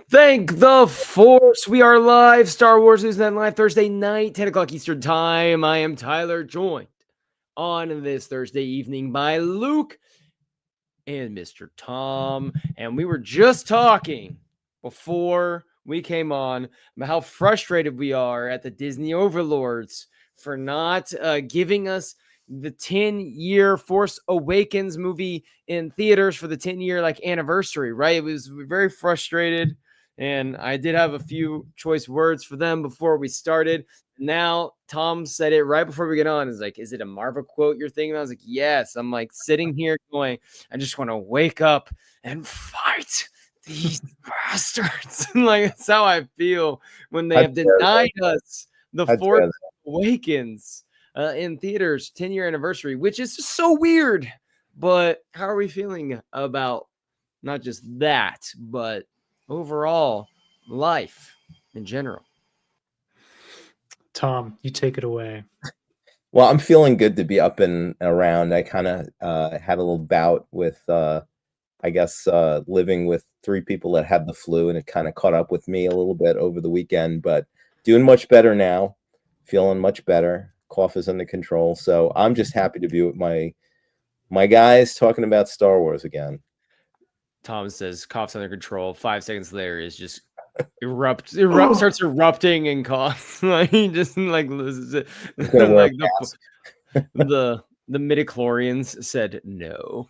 Thank the Force. We are live. Star Wars News Net Live Thursday night, 10 o'clock Eastern Time. I am Tyler, joined on this Thursday evening by Luke and Mr. Tom. And we were just talking before we came on about how frustrated we are at the Disney overlords for not giving us the 10-year Force Awakens movie in theaters for the 10-year anniversary, right? It was very frustrated. And I did have a few choice words for them before we started. Now, Tom said it right before we get on. Is like, is it a Marvel quote you're thinking? I was like, yes. I'm like sitting here going, I just want to wake up and fight these bastards. That's how I feel when they have denied us the Force Awakens in theaters 10-year anniversary, which is just so weird. But how are we feeling about not just that, but overall life in general? Tom, you take it away. Well, I'm feeling good to be up and around. I kind of had a little bout with, living with 3 people that had the flu, and it kind of caught up with me a little bit over the weekend, but doing much better now, feeling much better. Cough is under control. So I'm just happy to be with my guys talking about Star Wars again. Tom says cough's under control. 5 seconds later is just starts erupting and coughs. He just loses it. The midichlorians said no.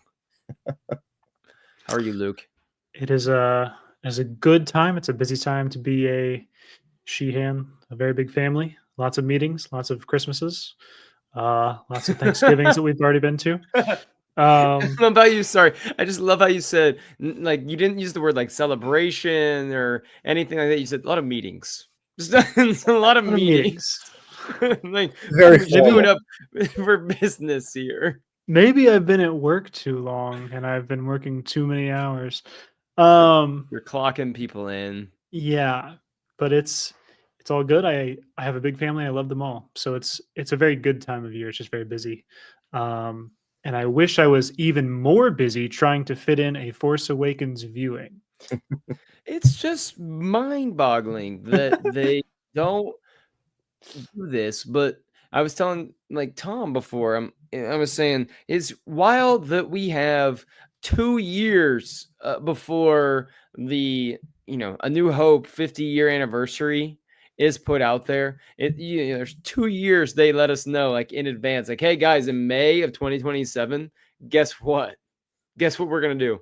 How are you, Luke? It is a good time. It's a busy time to be a Sheehan, a very big family. Lots of meetings, lots of Christmases, lots of Thanksgivings that we've already been to. I love how you I just love how you said you didn't use the word celebration or anything like that. You said a lot of meetings. Just a lot of meetings. Very doing up for business here. Maybe I've been at work too long and I've been working too many hours. You're clocking people in. Yeah, but it's all good. I have a big family. I love them all. So it's a very good time of year. It's just very busy. And I wish I was even more busy trying to fit in a Force Awakens viewing. It's just mind-boggling that they don't do this. But I was telling Tom before, I was saying it's wild that we have 2 years before the A New Hope 50-year anniversary is put out there. There's 2 years they let us know in advance, hey guys, in May of 2027, guess what we're gonna do?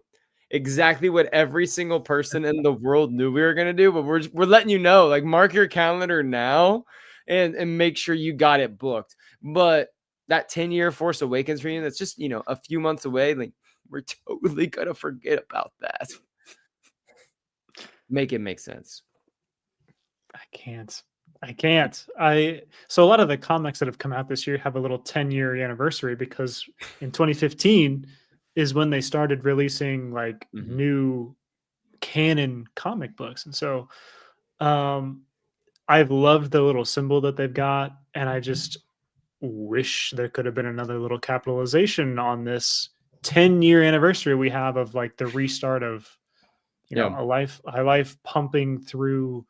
Exactly what every single person in the world knew we were gonna do, but we're letting you know, mark your calendar now and make sure you got it booked. But that 10-year Force Awakens reunion, that's just a few months away. We're totally gonna forget about that. Make it make sense. I can't. So a lot of the comics that have come out this year have a little 10-year anniversary because in 2015 is when they started releasing new canon comic books. And so I've loved the little symbol that they've got, and I just wish there could have been another little capitalization on this 10-year anniversary we have of the restart of a life pumping through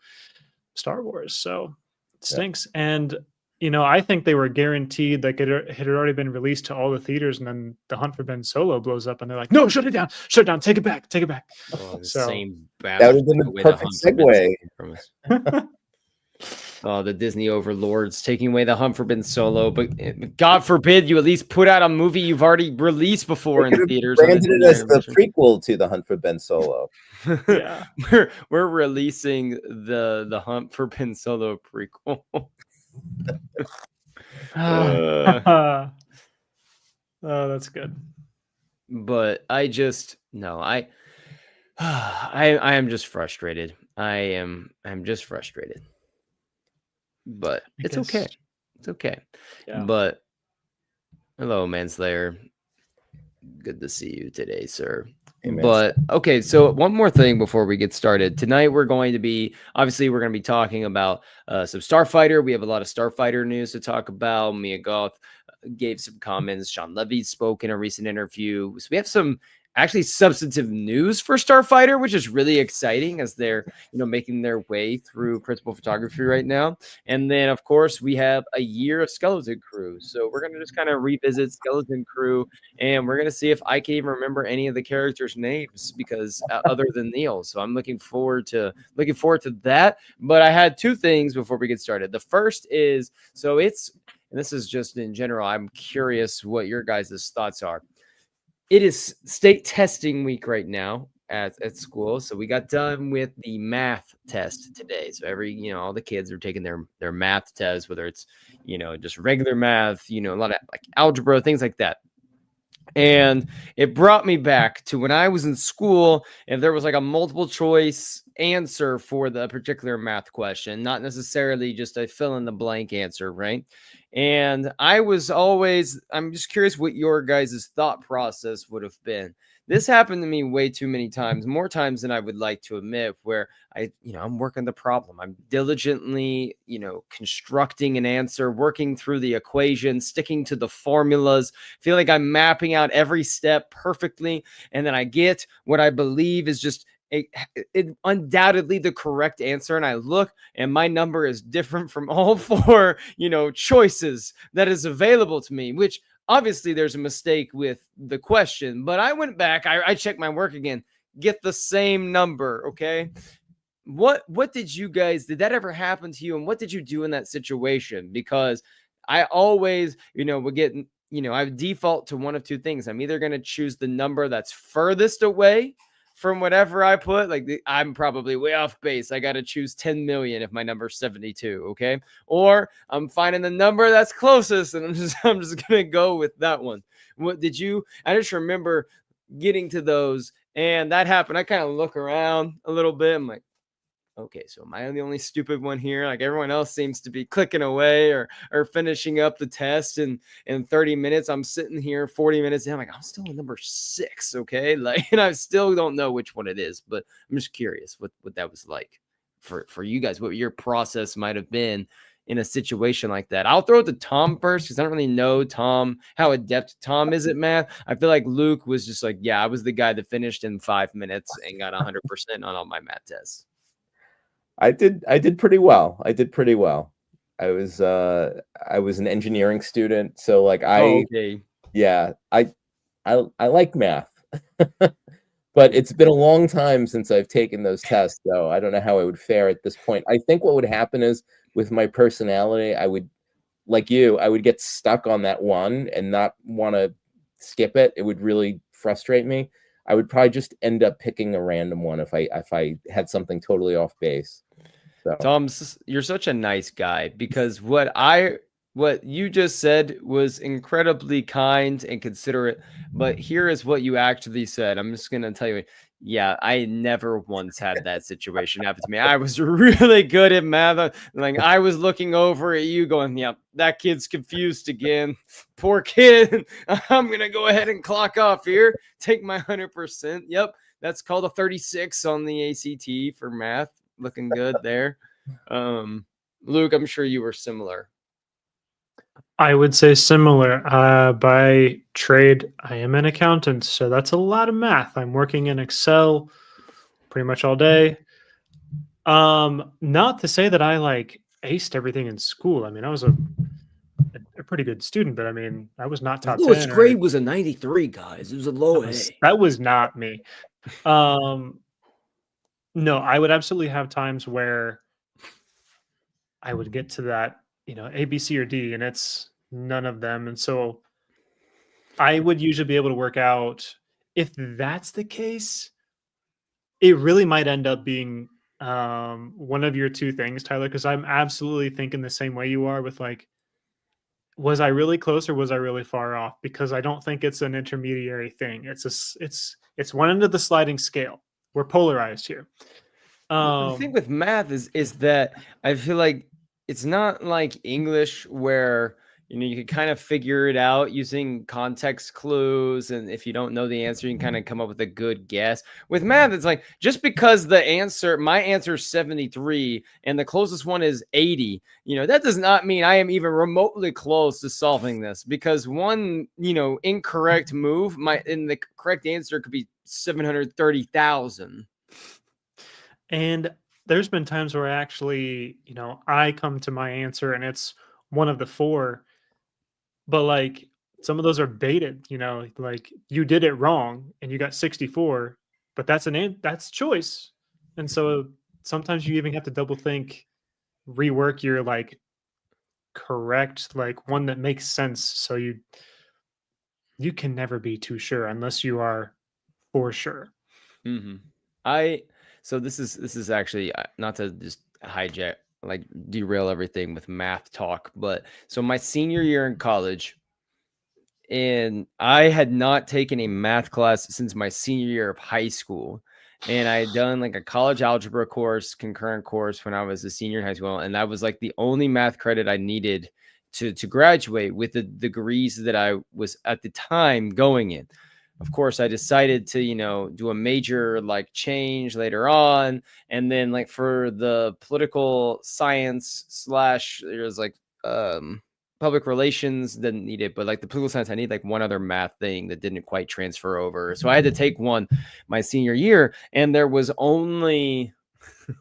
Star Wars. So it stinks. And I think they were guaranteed it had already been released to all the theaters, and then The Hunt for Ben Solo blows up and they're like, no, shut it down, take it back. Oh, that would have been a perfect segue. The Disney overlords taking away The Hunt for Ben Solo, but God forbid you at least put out a movie you've already released before in the theaters. Branded it as the prequel to The Hunt for Ben Solo. Yeah, we're releasing the Hunt for Ben Solo prequel. Oh, that's good. But I I am just frustrated. I'm just frustrated. But I it's okay. guess, It's okay. yeah. But hello, Manslayer. Good to see you today, sir. Amen. But okay, so one more thing before we get started. Tonight we're going to be talking about some Starfighter. We have a lot of Starfighter news to talk about. Mia Goth gave some comments. Sean Levy spoke in a recent interview. So we have some actually substantive news for Starfighter, which is really exciting as they're making their way through principal photography right now. And then of course we have a year of Skeleton Crew. So we're gonna just kind of revisit Skeleton Crew, and we're gonna see if I can even remember any of the characters' names because other than Neil. So I'm looking forward to that. But I had two things before we get started. The first is and this is just in general. I'm curious what your guys' thoughts are. It is state testing week right now at school. So we got done with the math test today. So all the kids are taking their math test, whether it's, just regular math, a lot of like algebra, things like that. And it brought me back to when I was in school, and there was like a multiple choice answer for the particular math question, not necessarily just a fill in the blank answer, right? And I'm just curious what your guys' thought process would have been. This happened to me way too many times, more times than I would like to admit, where I'm working the problem. I'm diligently, constructing an answer, working through the equation, sticking to the formulas, feel like I'm mapping out every step perfectly. And then I get what I believe is just undoubtedly the correct answer. And I look and my number is different from all four, choices that is available to me, which obviously there's a mistake with the question, but I went back, I checked my work again, get the same number. Okay. What did that ever happen to you? And what did you do in that situation? Because I always, would get, I would default to one of two things. I'm either going to choose the number that's furthest away from whatever I put. I'm probably way off base. I got to choose 10 million if my number's 72. Okay. Or I'm finding the number that's closest and I'm just going to go with that one. I just remember getting to those and that happened. I kind of look around a little bit. I'm like, okay, so am I the only stupid one here? Like everyone else seems to be clicking away or finishing up the test in 30 minutes. I'm sitting here 40 minutes and I'm like, I'm still in number 6, okay? Like, and I still don't know which one it is, but I'm just curious what that was like for you guys, what your process might have been in a situation like that. I'll throw it to Tom first because I don't really know how adept Tom is at math. I feel like Luke was just like, yeah, I was the guy that finished in 5 minutes and got 100% on all my math tests. I did pretty well. I was an engineering student, so like okay. yeah, I like math. But it's been a long time since I've taken those tests, so I don't know how I would fare at this point. I think what would happen is with my personality, I would get stuck on that one and not want to skip it. It would really frustrate me. I would probably just end up picking a random one if I had something totally off base. So Tom, you're such a nice guy because what you just said was incredibly kind and considerate, but here is what you actually said. I'm just going to tell you, yeah, I never once had that situation happen to me. I was really good at math. Like I was looking over at you going, yeah, that kid's confused again. Poor kid. I'm going to go ahead and clock off here. Take my 100%. Yep. That's called a 36 on the ACT for math. Looking good there. Luke, I'm sure you were similar. I would say similar. By trade, I am an accountant, so that's a lot of math. I'm working in Excel pretty much all day. Not to say that I like aced everything in school. I mean, I was a pretty good student, but I mean, I was not top 10. Lowest grade was a 93, guys. It was a low A. That was not me. No, I would absolutely have times where I would get to that, A, B, C, or D, and it's none of them. And so I would usually be able to work out if that's the case, it really might end up being one of your two things, Tyler, because I'm absolutely thinking the same way you are with like, was I really close or was I really far off? Because I don't think it's an intermediary thing. It's one end of the sliding scale. we're polarized here. The thing with math is that I feel like it's not like English where you can kind of figure it out using context clues, and if you don't know the answer, you can kind of come up with a good guess. With math, it's like just because my answer is 73 and the closest one is 80, that does not mean I am even remotely close to solving this, because one incorrect move and the correct answer could be 730,000. And there's been times where actually, I come to my answer and it's one of the four, but like some of those are baited, like you did it wrong and you got 64, but that's choice. And so sometimes you even have to double think, rework your like correct, like one that makes sense. So you can never be too sure unless you are for sure. Mm-hmm. So this is actually not to just hijack, like derail everything with math talk, but so my senior year in college, and I had not taken a math class since my senior year of high school. And I had done like a college algebra course, concurrent course when I was a senior in high school. And that was like the only math credit I needed to graduate with the degrees that I was at the time going in. Of course, I decided to, do a major like change later on. And then like for the political science / there's like, public relations didn't need it, but like the political science, I need like one other math thing that didn't quite transfer over. So I had to take one my senior year, and there was only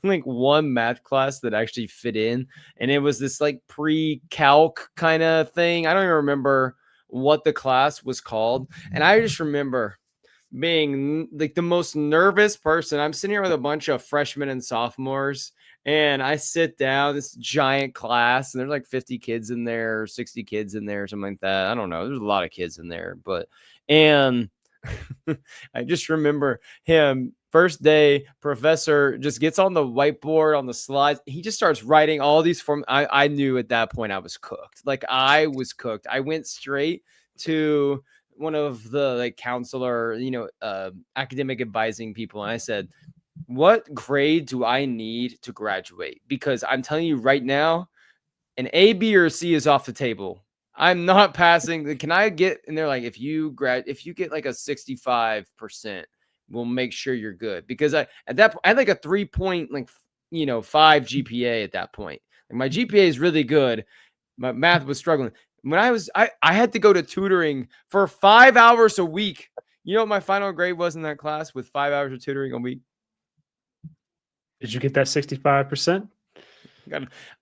like one math class that actually fit in. And it was this like pre-calc kind of thing. I don't even remember what the class was called. And I just remember being like the most nervous person. I'm sitting here with a bunch of freshmen and sophomores, and I sit down, this giant class, and there's like 50 kids in there, 60 kids in there, something like that. I don't know. There's a lot of kids in there, and I just remember him first day, professor just gets on the whiteboard on the slides. He just starts writing all these forms. I knew at that point I was cooked. Like I was cooked. I went straight to one of the like counselor, academic advising people. And I said, what grade do I need to graduate? Because I'm telling you right now, an A, B, or C is off the table. I'm not passing. Can I get? And they're like, if you get like a 65%, we'll make sure you're good. Because at that point, I had like a 3.5 GPA at that point. Like my GPA is really good. My math was struggling. When I had to go to tutoring for 5 hours a week. You know what my final grade was in that class with 5 hours of tutoring a week? Did you get that 65%?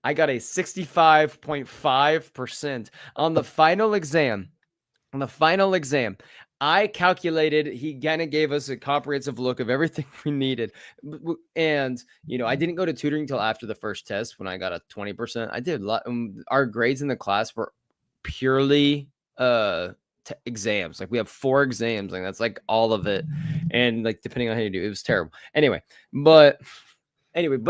I got a 65.5% on the final exam. On the final exam, I calculated, he kind of gave us a comprehensive look of everything we needed. And, I didn't go to tutoring until after the first test when I got a 20%. I did a lot. Our grades in the class were purely exams. Like we have 4 exams, like that's like all of it. And like depending on how you do, it was terrible. But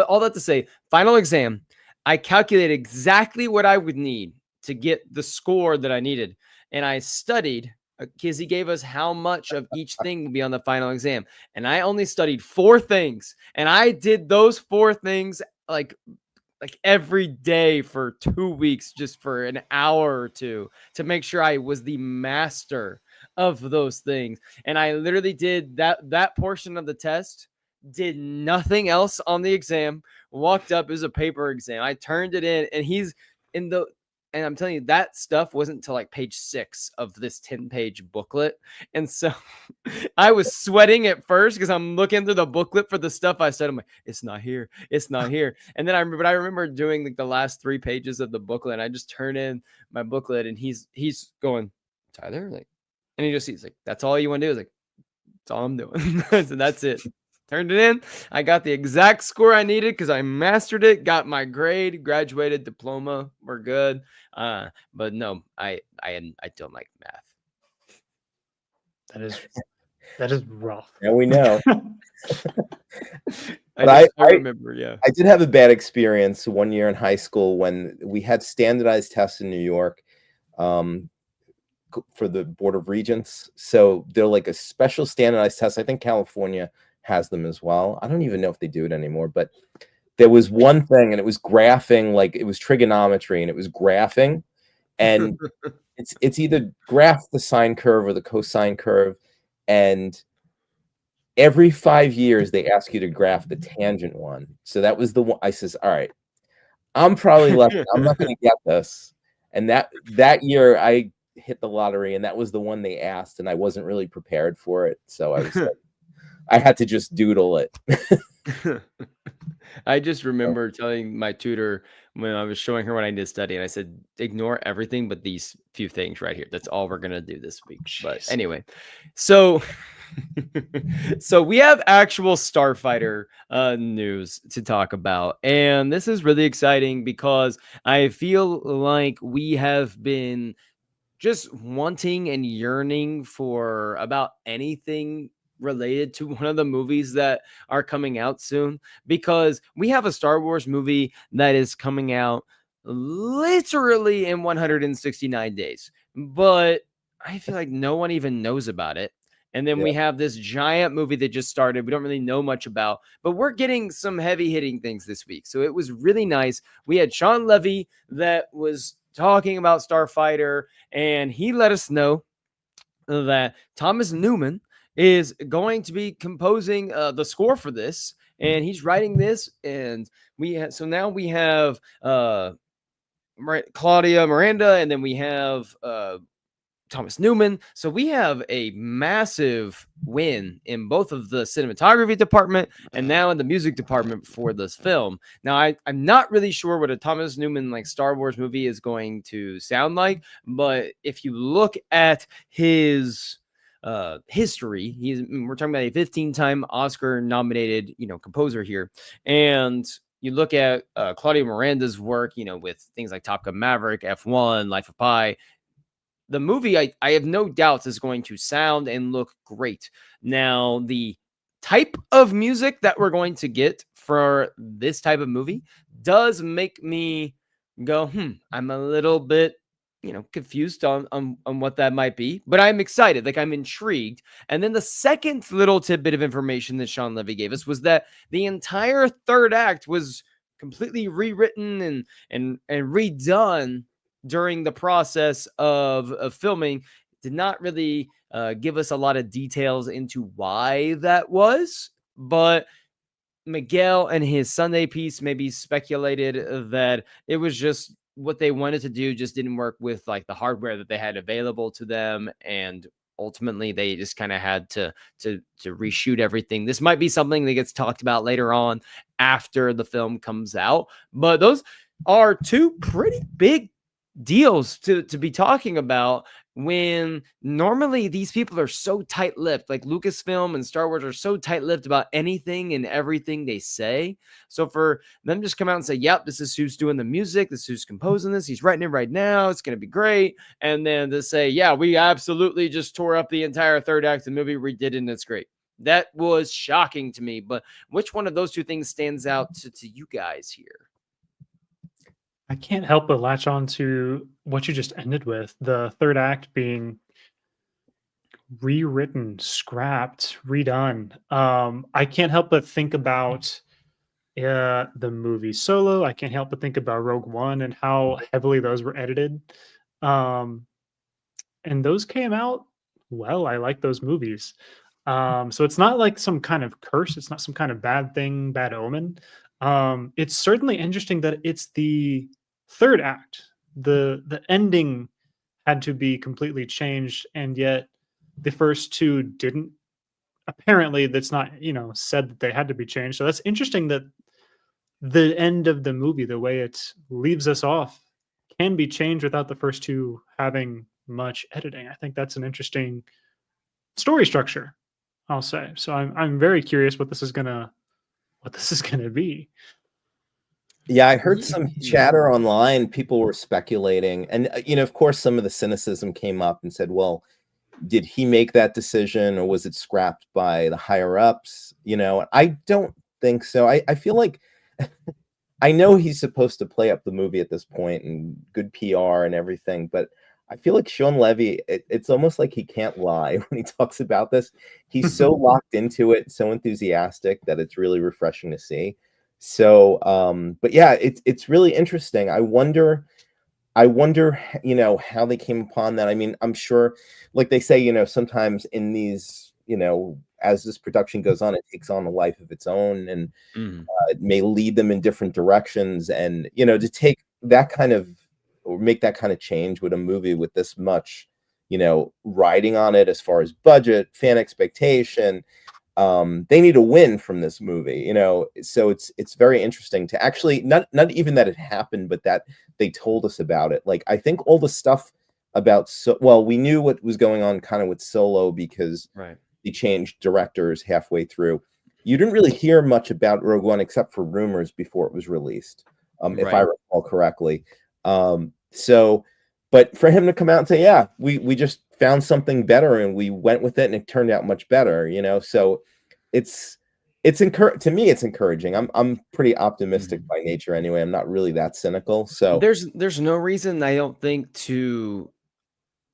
all that to say, final exam, I calculated exactly what I would need to get the score that I needed. And I studied because he gave us how much of each thing would be on the final exam. And I only studied 4 things. And I did those 4 things like every day for 2 weeks, just for an hour or two, to make sure I was the master of those things. And I literally did that portion of the test, did nothing else on the exam, walked up. It was a paper exam. I turned it in, and he's in the, and I'm telling you, that stuff wasn't until like page 6 of this 10-page booklet. And so I was sweating at first because I'm looking through the booklet for the stuff I said. I'm like, it's not here. It's not here. And then I remember doing like the last 3 pages of the booklet, and I just turn in my booklet, and he's going, Tyler, like, and he's like, that's all you want to do? Is like, that's all I'm doing. So that's it. Turned it in. I got the exact score I needed because I mastered it, got my grade, graduated, diploma. We're good. But no, I don't like math. That is rough. And we know. I remember, yeah. I did have a bad experience one year in high school when we had standardized tests in New York for the Board of Regents. So they're like a special standardized test. I think California has them as well. I don't even know if they do it anymore, but there was one thing, and it was graphing, like it was trigonometry, and it was graphing, and it's either graph the sine curve or the cosine curve, and every 5 years they ask you to graph the tangent one. So that was the one. I says, all right, I'm probably lucky. I'm not going to get this. And that year I hit the lottery, and that was the one they asked, and I wasn't really prepared for it. So I was like, I had to just doodle it. I just remember telling my tutor when I was showing her what I need to study, and I said, ignore everything but these few things right here. That's all we're gonna do this week. But Jeez. anyway, so so we have actual Starfighter news to talk about, and this is really exciting because I feel like we have been just wanting and yearning for about anything related to one of the movies that are coming out soon, because we have a Star Wars movie that is coming out literally in 169 days, but I feel like no one even knows about it. And then Yeah. we have this giant movie that just started, we don't really know much about, but we're getting some heavy hitting things this week, so it was really nice. We had Sean Levy that was talking about Starfighter, and he let us know that Thomas Newman is going to be composing the score for this, and he's writing this. And so now we have Claudia Miranda, and then we have Thomas Newman. So we have a massive win in both of the cinematography department and now in the music department for this film. Now, I'm not really sure what a Thomas Newman like Star Wars movie is going to sound like, but if you look at his history, we're talking about a 15-time Oscar nominated, composer here. And you look at Claudia Miranda's work, with things like Top Gun Maverick, F1, Life of Pi. The movie, I have no doubts, is going to sound and look great. Now, the type of music that we're going to get for this type of movie does make me go, I'm a little bit, confused on what that might be, but I'm excited. Like, I'm intrigued. And then the second little tidbit of information that Sean Levy gave us was that the entire third act was completely rewritten and redone during the process of filming. Did not really give us a lot of details into why that was, but Miguel and his Sunday piece maybe speculated that it was just what they wanted to do just didn't work with like the hardware that they had available to them, and ultimately they just kind of had to reshoot everything. This might be something that gets talked about later on after the film comes out, but those are two pretty big deals to be talking about, when normally these people are so tight-lipped. Like Lucasfilm and Star Wars are so tight-lipped about anything and everything they say. So for them just come out and say, yep, this is who's doing the music, this is who's composing this, he's writing it right now, it's going to be great, and then to say, yeah, we absolutely just tore up the entire third act of the movie, redid it, and it's great. That was shocking to me. But which one of those two things stands out to you guys here? I can't help but latch on to what you just ended with, the third act being rewritten, scrapped, redone. I can't help but think about the movie Solo. I can't help but think about Rogue One and how heavily those were edited. And those came out well. I like those movies. So it's not like some kind of curse. It's not some kind of bad thing, bad omen. It's certainly interesting that it's the third act. The ending had to be completely changed, and yet the first two didn't. Apparently, that's not said that they had to be changed. So that's interesting that the end of the movie, the way it leaves us off, can be changed without the first two having much editing. I think that's an interesting story structure, I'll say. So I'm very curious what this is gonna be. Yeah, I heard some chatter online. People were speculating, and of course, some of the cynicism came up and said, "Well, did he make that decision, or was it scrapped by the higher ups?" I don't think so. I feel like I know he's supposed to play up the movie at this point and good PR and everything, but I feel like Sean Levy, it's almost like he can't lie when he talks about this. He's so locked into it, so enthusiastic that it's really refreshing to see. So, but yeah, it's really interesting. I wonder, how they came upon that. I mean, I'm sure, like they say, sometimes in these, as this production goes on, it takes on a life of its own, and Mhm. it may lead them in different directions. And to take that kind of, or make that kind of change with a movie with this much, riding on it as far as budget, fan expectation, they need a win from this movie, so it's very interesting to actually, not even that it happened, but that they told us about it. Like, I think all the stuff about, well, we knew what was going on kind of with Solo, because Right. he changed directors halfway through. You didn't really hear much about Rogue One except for rumors before it was released, if I Right. recall correctly. So, but for him to come out and say, "Yeah, we just found something better and we went with it and it turned out much better," so it's to me it's encouraging. I'm pretty optimistic Mhm. by nature anyway. I'm not really that cynical. So There's no reason I don't think to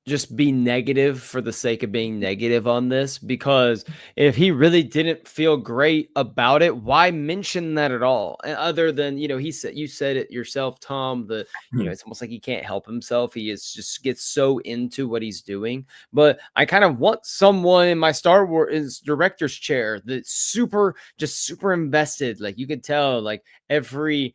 just be negative for the sake of being negative on this, because if he really didn't feel great about it, why mention that at all? Other than, he said, you said it yourself, Tom, that, it's almost like he can't help himself. He is just gets so into what he's doing. But I kind of want someone in my Star Wars director's chair that's super invested. Like, you could tell, like, every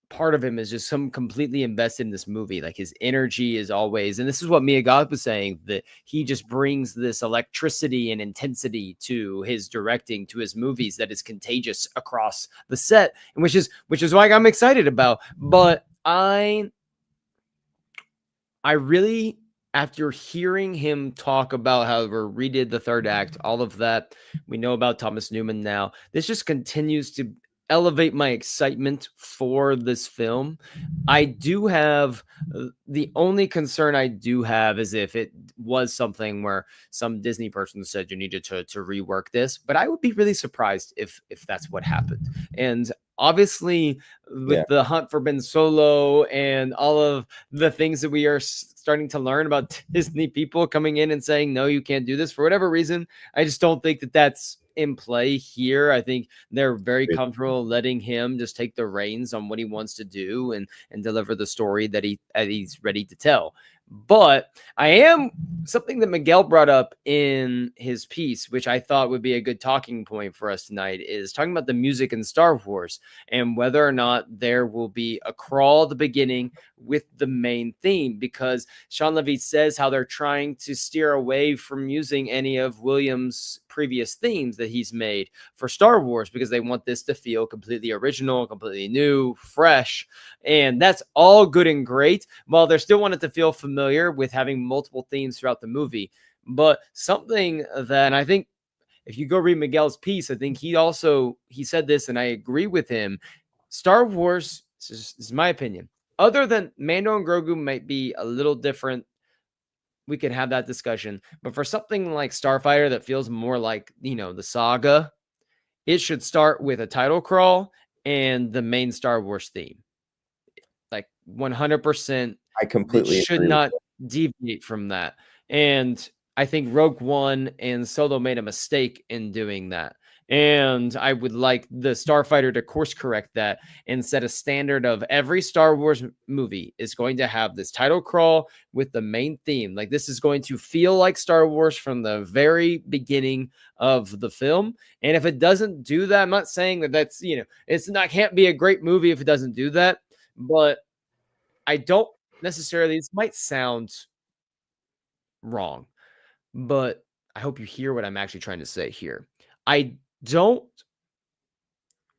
part of him is just some completely invested in this movie. Like, his energy is always, and this is what Mia Goth was saying, that he just brings this electricity and intensity to his directing, to his movies, that is contagious across the set, and which is why I'm excited about. But I really, after hearing him talk about how we redid the third act, all of that, we know about Thomas Newman now. This just continues to elevate my excitement for this film. I do have the only concern I do have is if it was something where some Disney person said you needed to rework this, but I would be really surprised if that's what happened. And obviously, yeah, with the hunt for Ben Solo and all of the things that we are starting to learn about Disney people coming in and saying, no, you can't do this for whatever reason, I just don't think that that's in play here. I think they're very comfortable letting him just take the reins on what he wants to do and deliver the story that he's ready to tell. But I am, something that Miguel brought up in his piece, which I thought would be a good talking point for us tonight, is talking about the music in Star Wars and whether or not there will be a crawl at the beginning with the main theme, because Sean Levy says how they're trying to steer away from using any of Williams' previous themes that he's made for Star Wars, because they want this to feel completely original, completely new, fresh. And that's all good and great, while they still want it to feel familiar with having multiple themes throughout the movie. But something that, and I think if you go read Miguel's piece, I think he said this, and I agree with him. Star Wars, this is my opinion, other than Mando and Grogu might be a little different, we could have that discussion. But for something like Starfighter that feels more like, the saga, it should start with a title crawl and the main Star Wars theme. Like, 100%, I it completely should agree with not deviate from that. And I think Rogue One and Solo made a mistake in doing that. And I would like the Starfighter to course correct that and set a standard of every Star Wars movie is going to have this title crawl with the main theme. Like, this is going to feel like Star Wars from the very beginning of the film. And if it doesn't do that, I'm not saying that that's, it's not, can't be a great movie if it doesn't do that. But I don't necessarily, this might sound wrong, but I hope you hear what I'm actually trying to say here. I don't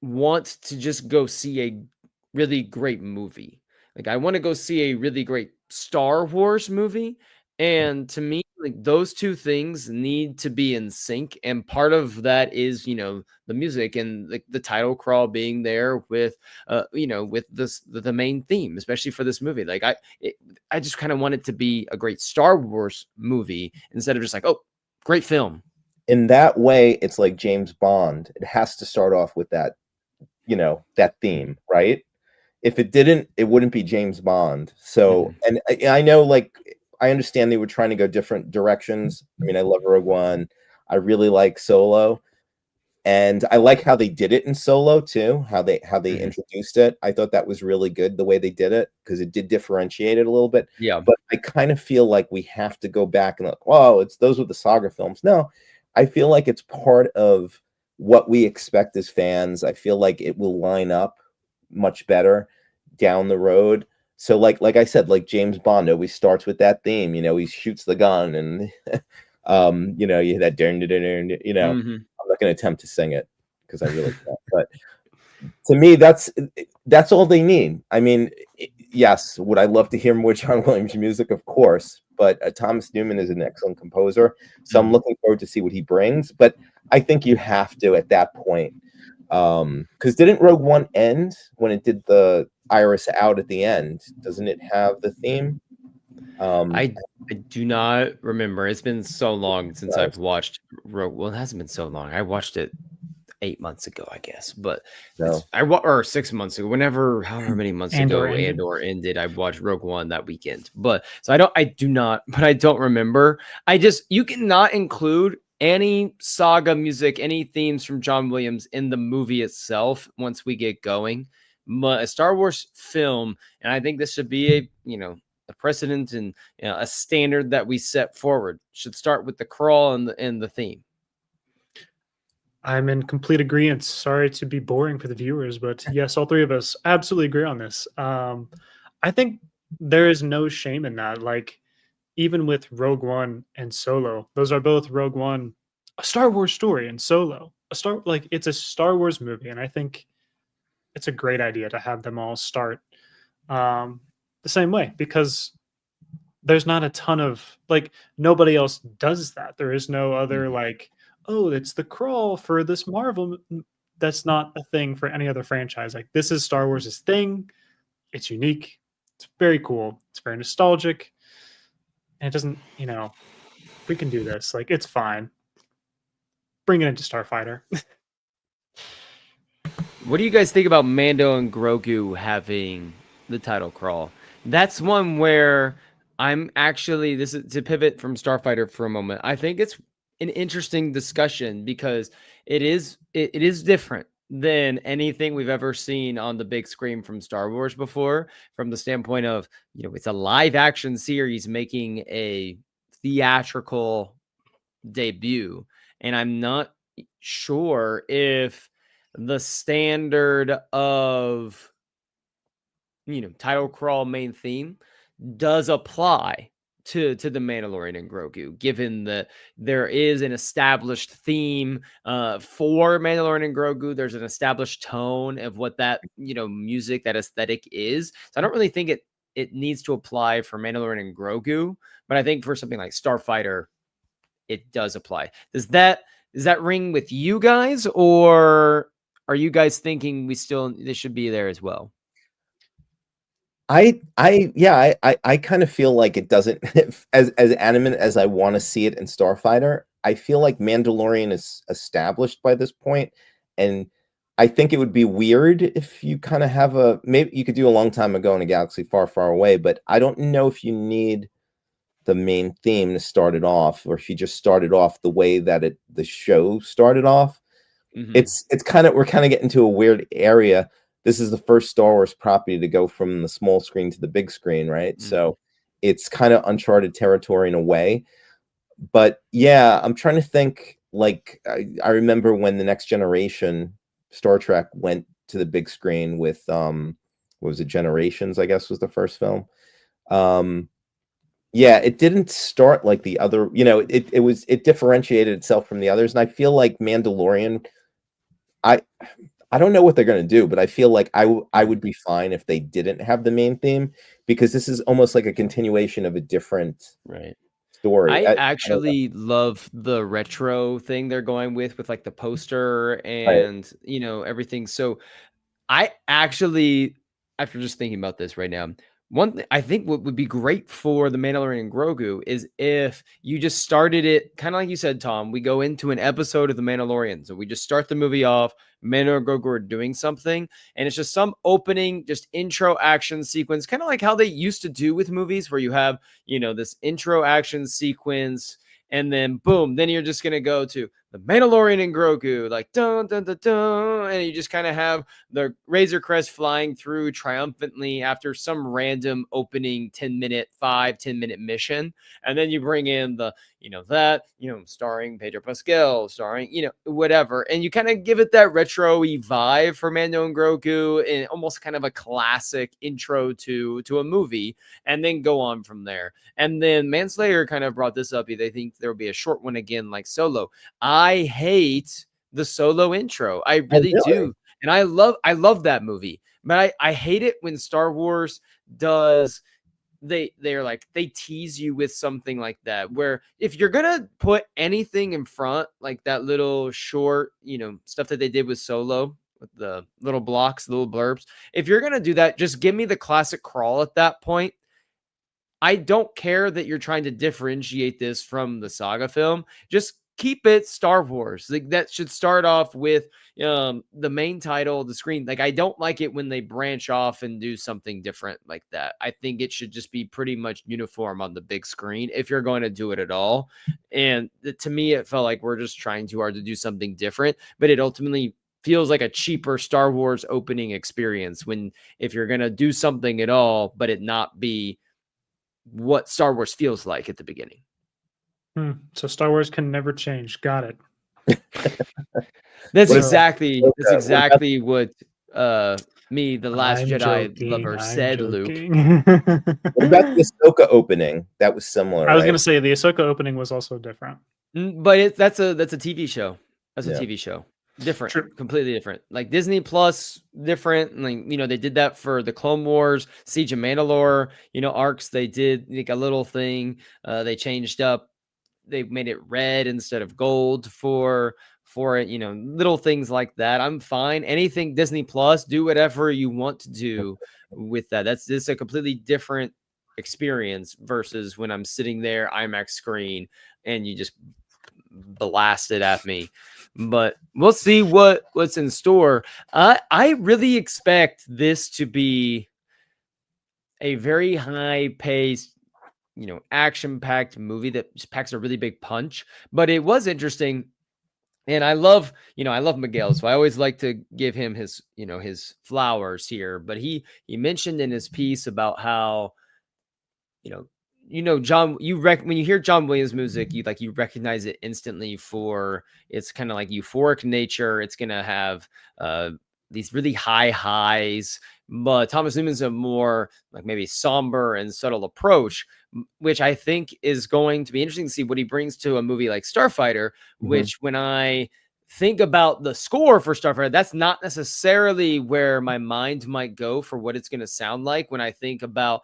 want to just go see a really great movie. Like, I want to go see a really great Star Wars movie. And to me, like, those two things need to be in sync. And part of that is, the music and the title crawl being there with, with the main theme, especially for this movie. Like, I just kind of want it to be a great Star Wars movie instead of just like, oh, great film. In that way, it's like James Bond. It has to start off with that, that theme, right? If it didn't, it wouldn't be James Bond. So, Mhm. and I know, like, I understand they were trying to go different directions. I mean, I love Rogue One. I really like Solo. And I like how they did it in Solo too, how they introduced it. I thought that was really good the way they did it, because it did differentiate it a little bit. Yeah. But I kind of feel like we have to go back and look, oh, it's those were the saga films. No, I feel like it's part of what we expect as fans. I feel like it will line up much better down the road. So like I said, like James Bond always starts with that theme, he shoots the gun and you hear that I'm not going to attempt to sing it because I really can't. But to me, that's all they need. I mean, yes, would I love to hear more John Williams music? Of course. But Thomas Newman is an excellent composer, so I'm looking forward to see what he brings. But I think you have to at that point, because didn't Rogue One end when it did the Iris out at the end? Doesn't it have the theme? I do not remember. It's been so long since I've watched Rogue. Well, it hasn't been so long. I watched it 8 months ago, I guess, but or 6 months ago, however many months ago Andor ended. I watched Rogue One that weekend, but so I don't remember. You cannot include any saga music, any themes from John Williams in the movie itself once we get going. But a Star Wars film, and I think this should be a precedent and a standard that we set forward, should start with the crawl and the theme. I'm in complete agreement. Sorry to be boring for the viewers, but yes, all three of us absolutely agree on this. I think there is no shame in that. Like, even with Rogue One and Solo, those are both Rogue One, a Star Wars story, and Solo, it's a Star Wars movie, and I think it's a great idea to have them all start the same way, because there's not a ton of nobody else does that. There is no other oh, it's the crawl for this Marvel. That's not a thing for any other franchise. Like, this is Star Wars' thing. It's unique. It's very cool. It's very nostalgic. And it doesn't, we can do this. Like, it's fine. Bring it into Starfighter. What do you guys think about Mando and Grogu having the title crawl? That's one where this is to pivot from Starfighter for a moment. I think it's an interesting discussion because it is different than anything we've ever seen on the big screen from Star Wars before, from the standpoint of, it's a live action series making a theatrical debut. And I'm not sure if the standard of, title crawl main theme does apply to the Mandalorian and Grogu, given that there is an established theme for Mandalorian and Grogu. There's an established tone of what that, music, that aesthetic is. So I don't really think it needs to apply for Mandalorian and Grogu, but I think for something like Starfighter, it does apply. Does that ring with you guys, or are you guys thinking this should be there as well? I kind of feel like it doesn't, as animate as I want to see it in Starfighter. I feel like Mandalorian is established by this point, and I think it would be weird if you kind of have maybe you could do a long time ago in a galaxy far, far away, but I don't know if you need the main theme to start it off, or if you just started off the way that the show started off. Mm-hmm. We're kind of getting to a weird area. This is the first Star Wars property to go from the small screen to the big screen, right? Mm-hmm. So it's kind of uncharted territory in a way. But yeah, I'm trying to think, I remember when the Next Generation Star Trek went to the big screen with what was it, Generations, I guess was the first film. Yeah, it didn't start like the other, it differentiated itself from the others. And I feel like Mandalorian, I don't know what they're going to do, but I feel like I would be fine if they didn't have the main theme, because this is almost like a continuation of a different story. I actually love the retro thing they're going with like the poster and, everything. So I actually, after just thinking about this right now, I think what would be great for the Mandalorian and Grogu is if you just started it kind of like you said, Tom. We go into an episode of the Mandalorian, so we just start the movie off. Mandalorian and Grogu are doing something, and it's just some opening, just intro action sequence, kind of like how they used to do with movies, where you have this intro action sequence, and then boom, then you're just gonna go to the Mandalorian and Grogu, like dun dun dun dun, and you just kind of have the Razor Crest flying through triumphantly after some random opening 10-minute mission. And then you bring in the, starring Pedro Pascal, starring, whatever. And you kind of give it that retro-y vibe for Mando and Grogu and almost kind of a classic intro to a movie, and then go on from there. And then Manslayer kind of brought this up. They think there will be a short one again, like Solo. I hate the Solo intro. I really do. And I love that movie, but I hate it when Star Wars does they're like they tease you with something like that, where if you're gonna put anything in front, like that little short, stuff that they did with Solo with the little blocks, the little blurbs, if you're gonna do that, just give me the classic crawl at that point. I don't care that you're trying to differentiate this from the saga film. Just keep it Star Wars. Like that should start off with the main title, the screen. Like I don't like it when they branch off and do something different like that. I think it should just be pretty much uniform on the big screen if you're going to do it at all. And to me, it felt like we're just trying too hard to do something different, but it ultimately feels like a cheaper Star Wars opening experience when if you're going to do something at all, but it not be what Star Wars feels like at the beginning. So Star Wars can never change. Got it. That's exactly what me, the Last Jedi lover, said, joking. Luke. What about the Ahsoka opening? That was similar. I was going to say the Ahsoka opening was also different. But that's a TV show. That's a TV show. Different. True. Completely different. Like Disney Plus, different. Like, they did that for the Clone Wars, Siege of Mandalore, arcs. They did like a little thing. They changed up. They made it red instead of gold for it, little things like that. I'm fine. Anything Disney Plus, do whatever you want to do with that. That's just a completely different experience versus when I'm sitting there, IMAX screen, and you just blast it at me. But we'll see what's in store. I really expect this to be a very high paced, action-packed movie that just packs a really big punch. But it was interesting, and I love Miguel, so I always like to give him his, his flowers here. But he mentioned in his piece about how, John, when you hear John Williams music, you recognize it instantly for it's kind of like euphoric nature. It's gonna have these really high highs, but Thomas Newman's a more like maybe somber and subtle approach, which I think is going to be interesting to see what he brings to a movie like Starfighter, which when I think about the score for Starfighter, that's not necessarily where my mind might go for what it's going to sound like when I think about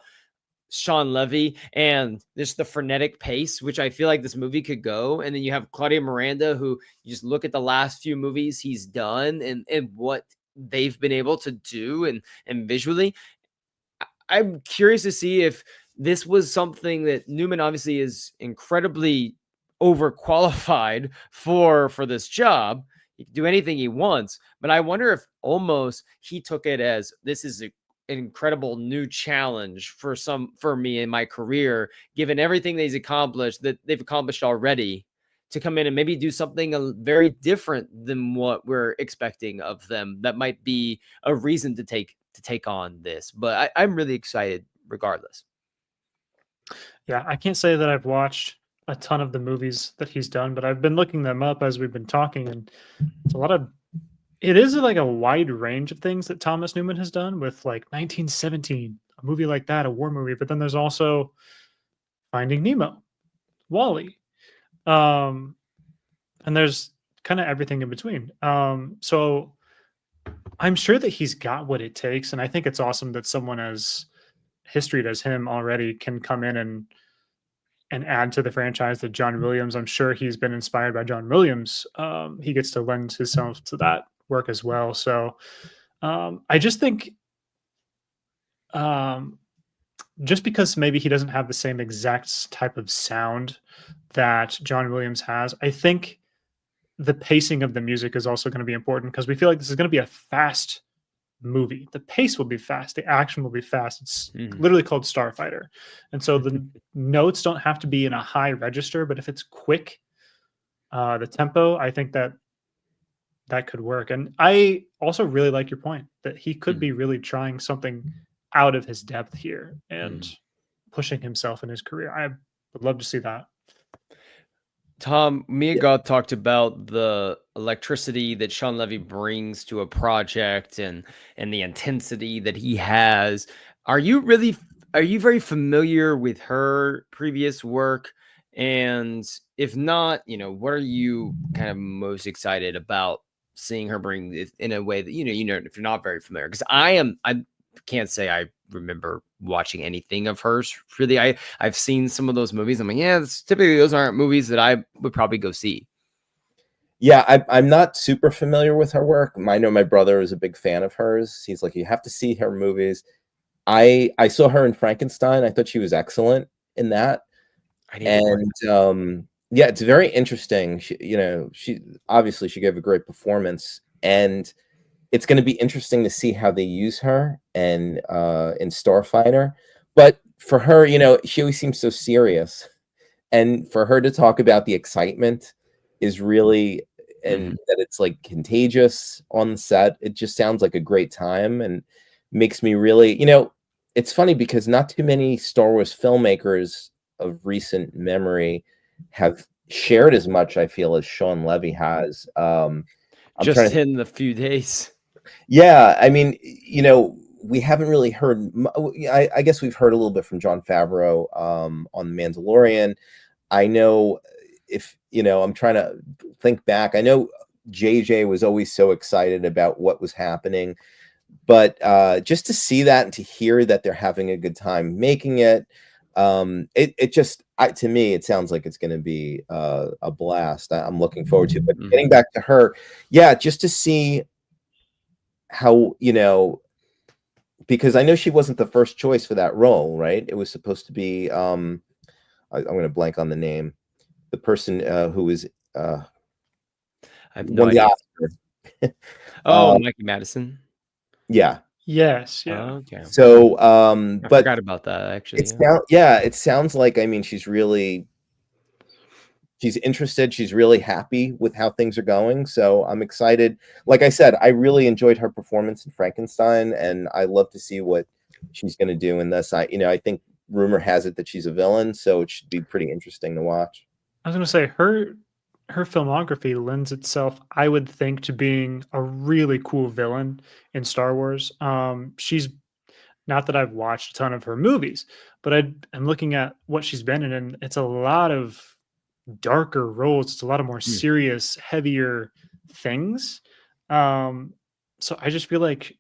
Sean Levy and just the frenetic pace, which I feel like this movie could go. And then you have Claudia Miranda, who you just look at the last few movies he's done and what they've been able to do and visually. I'm curious to see if this was something that Newman obviously is incredibly overqualified for this job. He can do anything he wants, but I wonder if almost he took it as this is an incredible new challenge for me in my career, given everything that they've accomplished already, to come in and maybe do something very different than what we're expecting of them. That might be a reason to take on this, but I'm really excited regardless. Yeah, I can't say that I've watched a ton of the movies that he's done, but I've been looking them up as we've been talking, and it's it is like a wide range of things that Thomas Newman has done, with like 1917, a movie like that, a war movie, but then there's also Finding Nemo, Wall-E, and there's kind of everything in between. So I'm sure that he's got what it takes, and I think it's awesome that someone as historied as him already can come in and add to the franchise. That John Williams, I'm sure he's been inspired by John Williams. He gets to lend himself to that work as well. So I just think just because maybe he doesn't have the same exact type of sound that John Williams has, I think the pacing of the music is also going to be important because we feel like this is going to be a fast movie. The pace will be fast, the action will be fast. It's literally called Starfighter. And so the notes don't have to be in a high register, but if it's quick, the tempo, I think that that could work. And I also really like your point that he could be really trying something out of his depth here and pushing himself in his career. I would love to see that. Tom, me and God talked about the electricity that Sean Levy brings to a project and the intensity that he has. Are you very familiar with her previous work? And if not, what are you kind of most excited about seeing her bring it in a way that if you're not very familiar? Because I can't say I remember watching anything of hers. Really, I've seen some of those movies. I'm like, yeah, typically those aren't movies that I would probably go see. Yeah, I'm not super familiar with her work. I know my brother is a big fan of hers. He's like, you have to see her movies. I saw her in Frankenstein. I thought she was excellent in that. And yeah, it's very interesting. She obviously she gave a great performance, and it's going to be interesting to see how they use her and in Starfighter. But for her, she always seems so serious, and for her to talk about the excitement is really, and that it's like contagious on the set. It just sounds like a great time and makes me really, it's funny because not too many Star Wars filmmakers of recent memory have shared as much, I feel, as Sean Levy has. I'm just in a few days. Yeah, I mean, we haven't really heard. I guess we've heard a little bit from Jon Favreau on The Mandalorian. I know I'm trying to think back. I know JJ was always so excited about what was happening, but just to see that and to hear that they're having a good time making it, it just to me it sounds like it's going to be a blast. I'm looking forward to it. But getting back to her, yeah, just to see how because I know she wasn't the first choice for that role, right? It was supposed to be I'm going to blank on the name, the person who was I have no idea. Mikey Madison. Yeah. Yes. Yeah. Okay. So I but forgot about that actually. It sounds like, I mean, she's interested. She's really happy with how things are going. So I'm excited. Like I said, I really enjoyed her performance in Frankenstein, and I love to see what she's going to do in this. I think rumor has it that she's a villain, so it should be pretty interesting to watch. I was going to say her filmography lends itself, I would think, to being a really cool villain in Star Wars. She's not that I've watched a ton of her movies, but I'm looking at what she's been in, and it's a lot of darker roles. It's a lot of more serious, heavier things. So I just feel like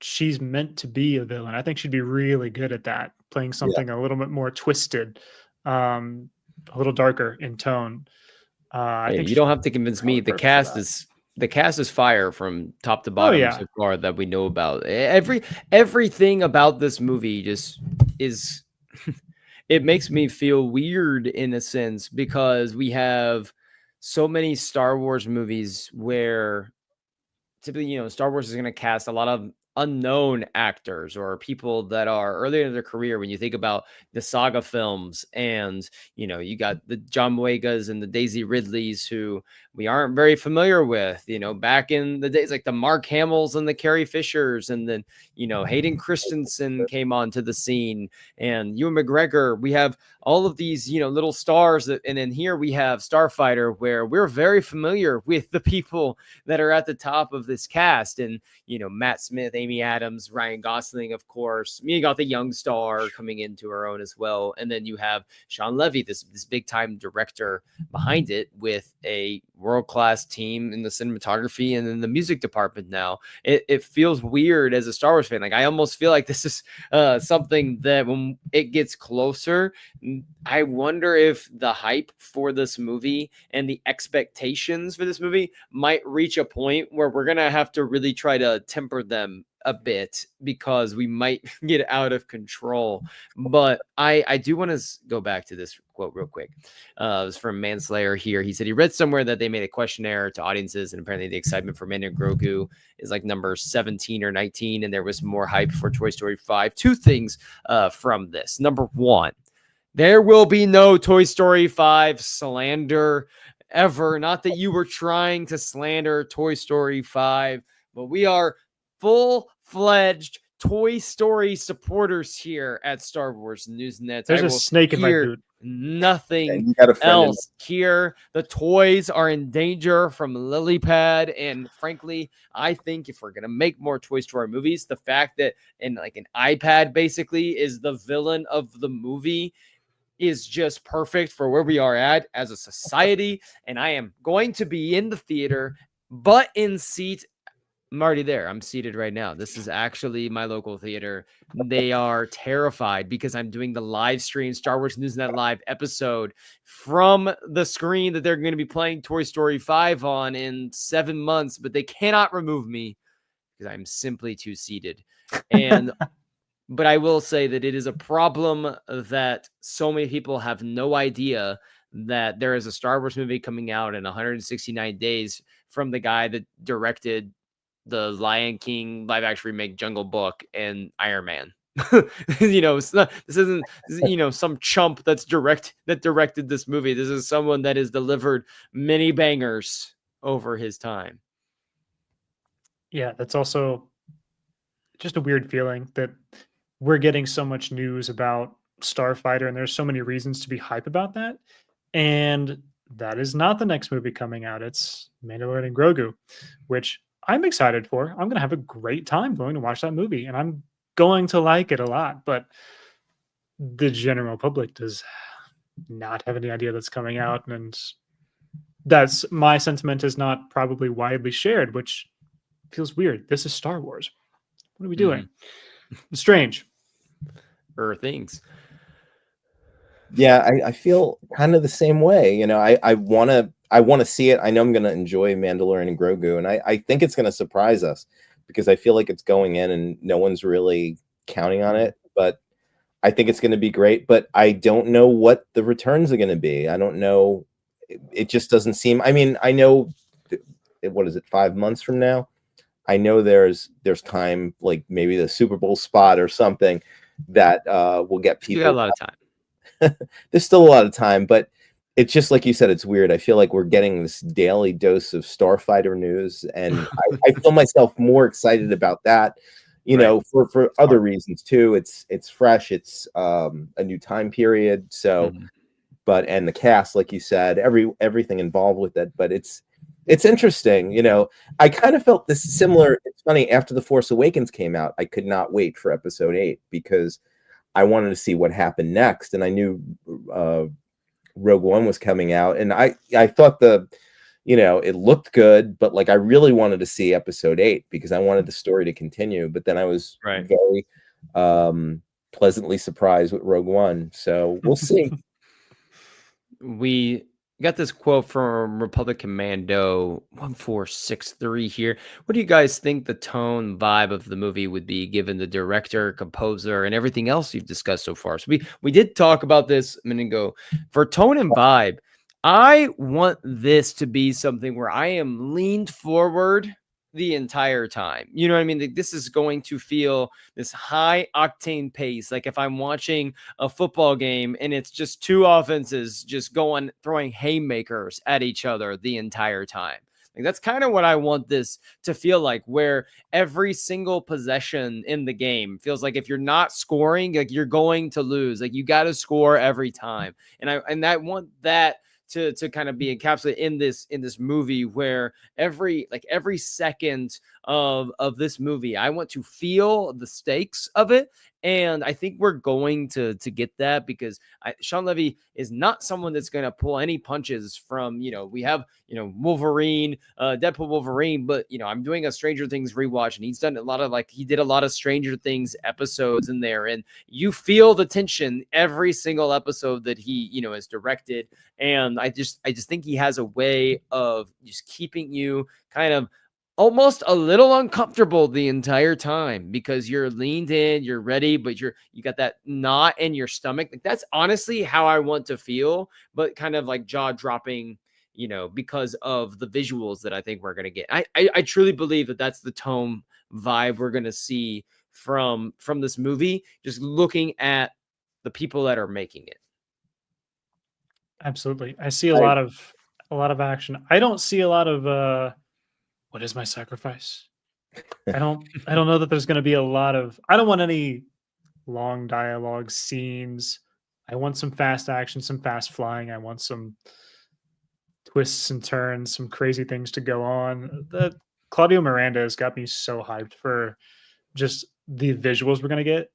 she's meant to be a villain. I think she'd be really good at that, playing something a little bit more twisted, a little darker in tone. I think you don't have to convince me. The cast is fire from top to bottom so far that we know about. Everything about this movie just is it makes me feel weird in a sense because we have so many Star Wars movies where typically, Star Wars is going to cast a lot of unknown actors or people that are earlier in their career. When you think about the saga films, and you got the John Boyegas and the Daisy Ridleys, who we aren't very familiar with. Back in the days, like the Mark Hamills and the Carrie Fishers, and then Hayden Christensen came onto the scene, and Ewan McGregor. We have all of these little stars and then here we have Starfighter, where we're very familiar with the people that are at the top of this cast, and Matt Smith, Amy Adams, Ryan Gosling, of course. You got the young star coming into her own as well, and then you have Sean Levy, this big time director behind it, with a world-class team in the cinematography and in the music department. Now it feels weird as a Star Wars fan. Like I almost feel like this is something that when it gets closer, I wonder if the hype for this movie and the expectations for this movie might reach a point where we're going to have to really try to temper them a bit because we might get out of control. But I do want to go back to this quote real quick. It was from Manslayer here. He said he read somewhere that they made a questionnaire to audiences, and apparently the excitement for Mando and Grogu is like number 17 or 19, and there was more hype for Toy Story 5. Two things from this. Number one, there will be no Toy Story 5 slander ever. Not that you were trying to slander Toy Story 5, but we are full-fledged Toy Story supporters here at Star Wars Newsnet. There's a snake in my boot. Nothing you got a friend else here. The toys are in danger from LilyPad, and frankly, I think if we're gonna make more Toy Story movies, the fact that an iPad basically is the villain of the movie is just perfect for where we are at as a society. And I am going to be in the theater, but in seat. I'm already there. I'm seated right now. This is actually my local theater. They are terrified because I'm doing the live stream Star Wars Newsnet Live episode from the screen that they're going to be playing Toy Story 5 on in 7 months, but they cannot remove me because I'm simply too seated. And but I will say that it is a problem that so many people have no idea that there is a Star Wars movie coming out in 169 days from the guy that directed the Lion King live action remake, Jungle Book, and Iron Man. It's not, this isn't some chump that directed this movie. This is someone that has delivered many bangers over his time. Yeah, that's also just a weird feeling that we're getting so much news about Starfighter, and there's so many reasons to be hype about that. And that is not the next movie coming out. It's Mandalorian and Grogu, which I'm excited for. I'm going to have a great time going to watch that movie, and I'm going to like it a lot. But the general public does not have any idea that's coming out, and that's my sentiment is not probably widely shared, which feels weird. This is Star Wars. What are we doing? Strange. Things. Yeah, I feel kind of the same way. I want to see it. I know I'm going to enjoy Mandalorian and Grogu, and I think it's going to surprise us because I feel like it's going in and no one's really counting on it. But I think it's going to be great. But I don't know what the returns are going to be. I don't know. It just doesn't seem. I mean, I know. What is it? 5 months from now. I know there's time, like maybe the Super Bowl spot or something that will get people. You got a lot of time. There's still a lot of time, but it's just like you said, it's weird. I feel like we're getting this daily dose of Starfighter news, and I feel myself more excited about that, for other reasons too. It's fresh. It's a new time period. So, and the cast, like you said, everything involved with it, but it's interesting. I kind of felt this similar. It's funny, after The Force Awakens came out, I could not wait for episode 8 because I wanted to see what happened next. And I knew Rogue One was coming out, and I thought it looked good, but like I really wanted to see episode 8 because I wanted the story to continue. But then I was very pleasantly surprised with Rogue One. So we'll see. We got this quote from Republic Commando 1463 here. What do you guys think the tone vibe of the movie would be given the director, composer, and everything else you've discussed so far? So we did talk about this a minute ago. For tone and vibe, I want this to be something where I am leaned forward the entire time. You know what I mean? Like, this is going to feel this high octane pace. Like if I'm watching a football game and it's just two offenses just throwing haymakers at each other the entire time. Like that's kind of what I want this to feel like, where every single possession in the game feels like if you're not scoring, like you're going to lose. Like you got to score every time. And I want that to kind of be encapsulated in this movie, where every second of this movie, I want to feel the stakes of it. And I think we're going to get that because Sean Levy is not someone that's going to pull any punches from, we have, Wolverine, Deadpool Wolverine, but, I'm doing a Stranger Things rewatch, and he's done he did a lot of Stranger Things episodes in there. And you feel the tension every single episode that he, has directed. And I just think he has a way of just keeping you kind of almost a little uncomfortable the entire time because you're leaned in, you're ready, but you got that knot in your stomach. Like, that's honestly how I want to feel, but kind of like jaw dropping, because of the visuals that I think we're gonna get. I truly believe that that's the tone vibe we're gonna see from this movie. Just looking at the people that are making it. Absolutely. I see a I, lot of action. I don't see a lot of what is my sacrifice? I don't know that there's going to be a lot of I don't want any long dialogue scenes. I want some fast action, some fast flying. I want some twists and turns, some crazy things to go on. That Claudio Miranda has got me so hyped for just the visuals we're going to get.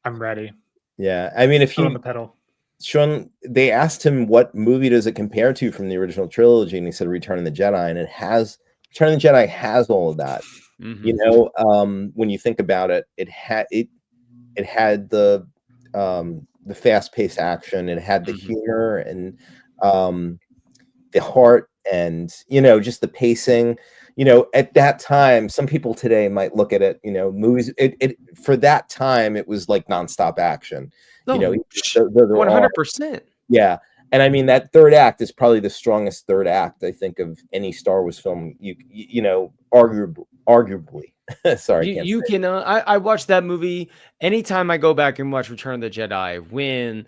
I'm ready. yeah, I mean, if Foot on you the pedal. Sean, they asked him what movie does it compare to from the original trilogy, and he said Return of the Jedi, and Return of the Jedi has all of that. When you think about it, it had the fast-paced action, it had the humor and the heart, and just the pacing. At that time, some people today might look at it, movies. It for that time, it was like nonstop action. No, They're all 100%. yeah. And I mean, that third act is probably the strongest third act, I think, of any Star Wars film. Arguably. Sorry, You can. I watch that movie anytime I go back and watch Return of the Jedi. When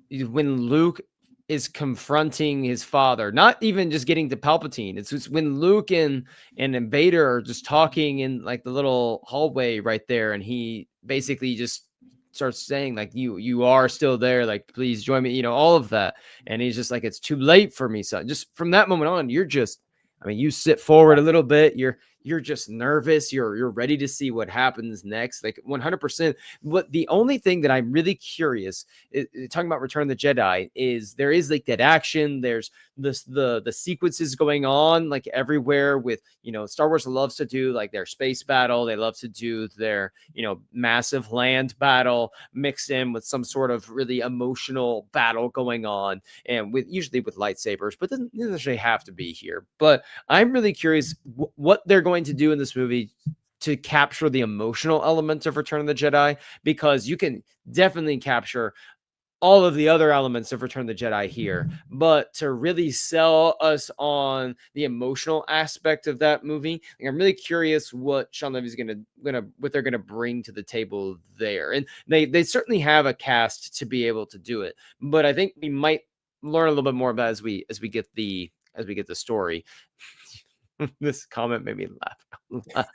Luke is confronting his father, not even just getting to Palpatine. It's just when Luke and Vader are just talking in like the little hallway right there, and he basically just starts saying like, you are still there, like, please join me, all of that. And he's just like, it's too late for me, son. Just from that moment on, you sit forward a little bit, you're just nervous, you're ready to see what happens next, like 100%. But the only thing that I'm really curious talking about Return of the Jedi is there is like that action, there's the sequences going on like everywhere with Star Wars loves to do like their space battle, they love to do their massive land battle mixed in with some sort of really emotional battle going on, and usually with lightsabers, but doesn't necessarily have to be here. But I'm really curious what they're going to do in this movie to capture the emotional elements of Return of the Jedi, because you can definitely capture all of the other elements of Return of the Jedi here, but to really sell us on the emotional aspect of that movie, like, I'm really curious what Sean Levy's what they're gonna bring to the table there. And they certainly have a cast to be able to do it, but I think we might learn a little bit more about as we get the story. This comment made me laugh.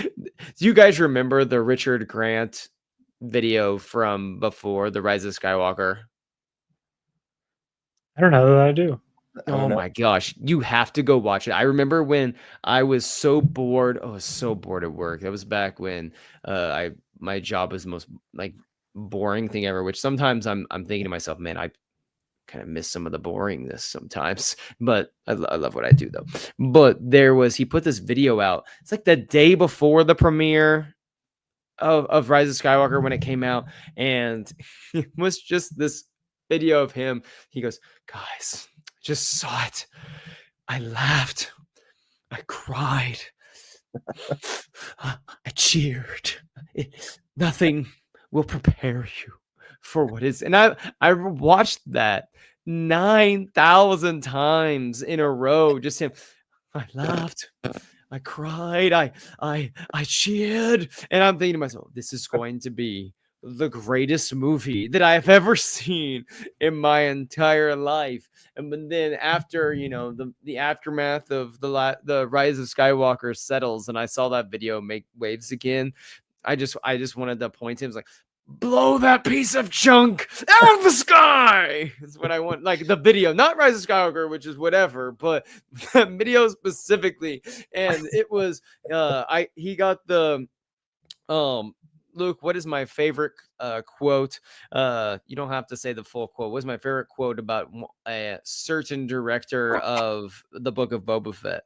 Do you guys remember the Richard Grant video from before The Rise of Skywalker? I don't know that I do. Oh my gosh, you have to go watch it. I remember when I was so bored. I was so bored at work. That was back when my job was the most like boring thing ever, which sometimes I'm thinking to myself, man, I kind of miss some of the boringness sometimes, but I love what I do though. But he put this video out. It's like the day before the premiere of Rise of Skywalker when it came out, and it was just this video of him. He goes, guys, just saw it. I laughed. I cried. I cheered. Nothing will prepare you for what is. And I watched that 9,000 times in a row. Just him. I laughed. I cried. I cheered. And I'm thinking to myself, this is going to be the greatest movie that I have ever seen in my entire life. And then after, the aftermath of the Rise of Skywalker settles, and I saw that video make waves again, I just wanted to point to him. It's like, blow that piece of junk out of the sky. That's what I want. Like the video, not Rise of Skywalker, which is whatever, but that video specifically. And it was, he got the, Luke, what is my favorite quote? You don't have to say the full quote. What's my favorite quote about a certain director of the Book of Boba Fett?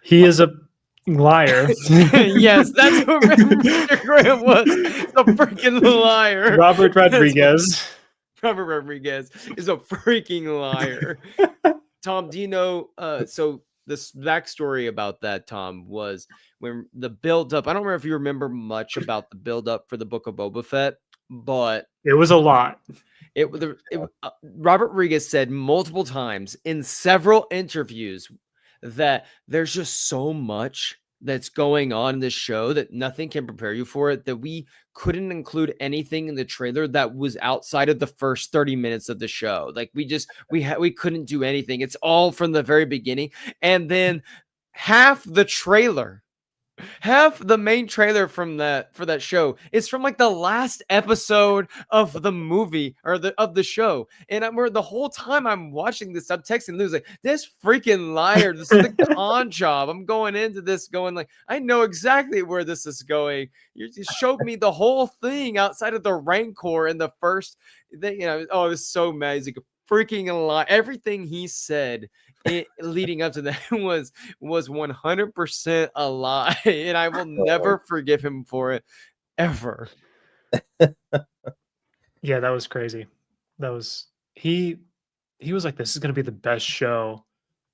He is a liar. Yes, that's what Mr. Grant was. A freaking liar. Robert Rodriguez. Robert Rodriguez is a freaking liar. Tom, do you know? So this backstory about that, Tom, was when the build up. I don't remember if you remember much about the build up for the Book of Boba Fett, but It was a lot. Robert Rodriguez said multiple times in several interviews that there's just so much that's going on in this show that nothing can prepare you for it, that we couldn't include anything in the trailer that was outside of the first 30 minutes of the show. Like we couldn't do anything. It's all from the very beginning. And then half the main trailer for that show is from like the last episode of the movie or of the show. And the whole time I'm watching this, I'm texting Lou's like, this freaking liar, this is the con job. I'm going into this going like, I know exactly where this is going. You showed me the whole thing outside of the Rancor in the first thing. Oh, it's so amazing. Freaking lie. Everything he said leading up to that was 100% a lie, and I will never forgive him for it ever. Yeah, that was crazy. That was he was like, this is gonna be the best show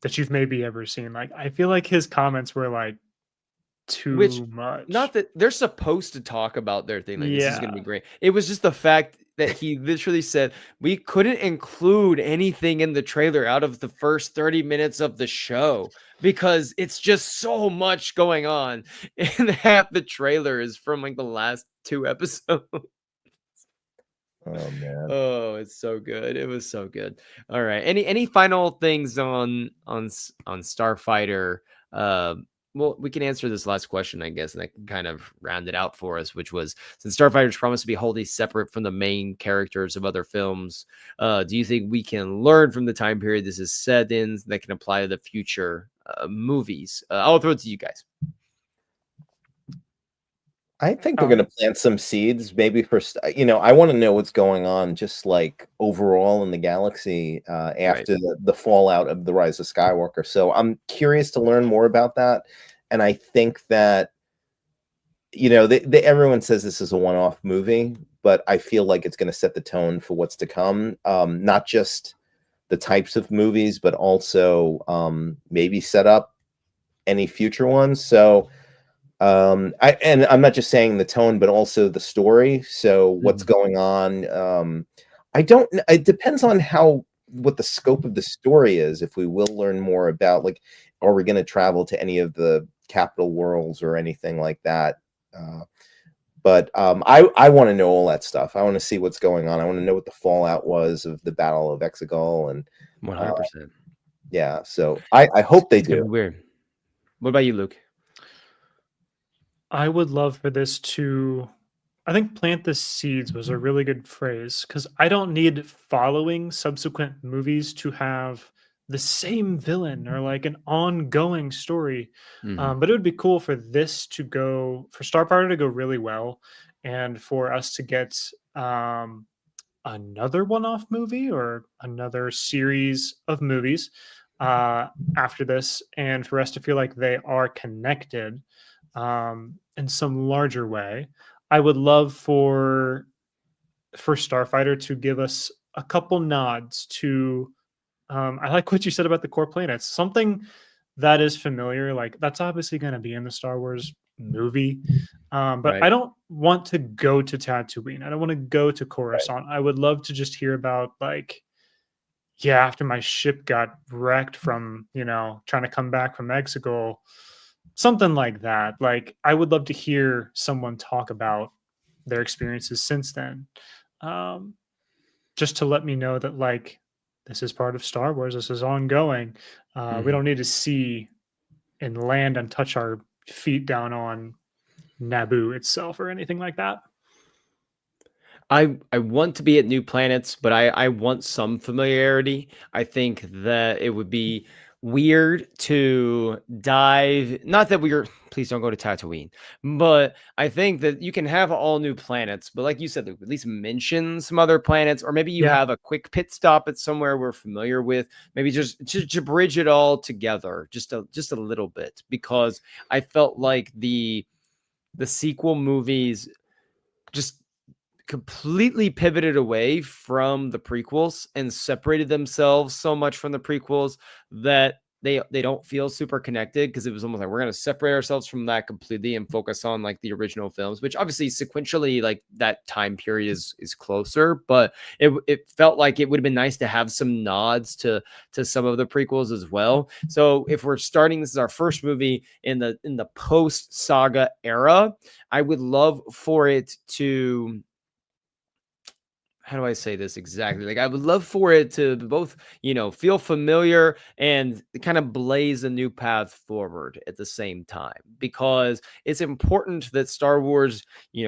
that you've maybe ever seen. Like, I feel like his comments were like too much. Not that they're supposed to talk about their thing, like this is gonna be Yeah. great. It was just the fact that he literally said we couldn't include anything in the trailer out of the first 30 minutes of the show because it's just so much going on, and half the trailer is from like the last 2 episodes. Oh man. Oh, it's so good. It was so good. All right. Any final things on Starfighter? Well, we can answer this last question, I guess, and that can kind of round it out for us, which was, since Starfighter's promised to be wholly separate from the main characters of other films, do you think we can learn from the time period this is set in that can apply to the future movies? I'll throw it to you guys. I think they're going to plant some seeds, maybe for, I want to know what's going on, just like overall in the galaxy after the fallout of the Rise of Skywalker. So I'm curious to learn more about that. And I think that, everyone says this is a one-off movie, but I feel like it's going to set the tone for what's to come. Not just the types of movies, but also maybe set up any future ones. So, I'm not just saying the tone, but also the story. So what's going on? It depends on what the scope of the story is. If we will learn more about, like, are we going to travel to any of the capital worlds or anything like that? But I want to know all that stuff. I want to see what's going on. I want to know what the fallout was of the Battle of Exegol, and 100%. Yeah. So I hope they do. Weird. What about you, Luke? I would love for this to, I think plant the seeds was a really good phrase, because I don't need following subsequent movies to have the same villain or like an ongoing story. But it would be cool for this to go, for Starfighter to go really well, and for us to get another one-off movie or another series of movies after this, and for us to feel like they are connected in some larger way. I would love for Starfighter to give us a couple nods to, I like what you said about the core planets, something that is familiar. Like, that's obviously going to be in the Star Wars movie, but I don't want to go to Tatooine. I don't want to go to Coruscant. I would love to just hear about, like, after my ship got wrecked from, trying to come back from Mexico, something like that. Like, I would love to hear someone talk about their experiences since then, just to let me know that, like, this is part of Star Wars. This is ongoing. We don't need to see and land and touch our feet down on Naboo itself or anything like that. I want to be at new planets, but I want some familiarity. I think that it would be weird to dive, not that please don't go to Tatooine, but I think that you can have all new planets, but like you said, at least mention some other planets, or maybe you have a quick pit stop at somewhere we're familiar with, maybe just to bridge it all together just a little bit, because I felt like the sequel movies just completely pivoted away from the prequels and separated themselves so much from the prequels that they don't feel super connected, because it was almost like we're going to separate ourselves from that completely and focus on like the original films, which obviously sequentially like that time period is closer, but it felt like it would have been nice to have some nods to some of the prequels as well. So if we're starting, this is our first movie in the post saga era, I would love for it to, how do I say this exactly? Like, I would love for it to both, feel familiar and kind of blaze a new path forward at the same time, because it's important that Star Wars,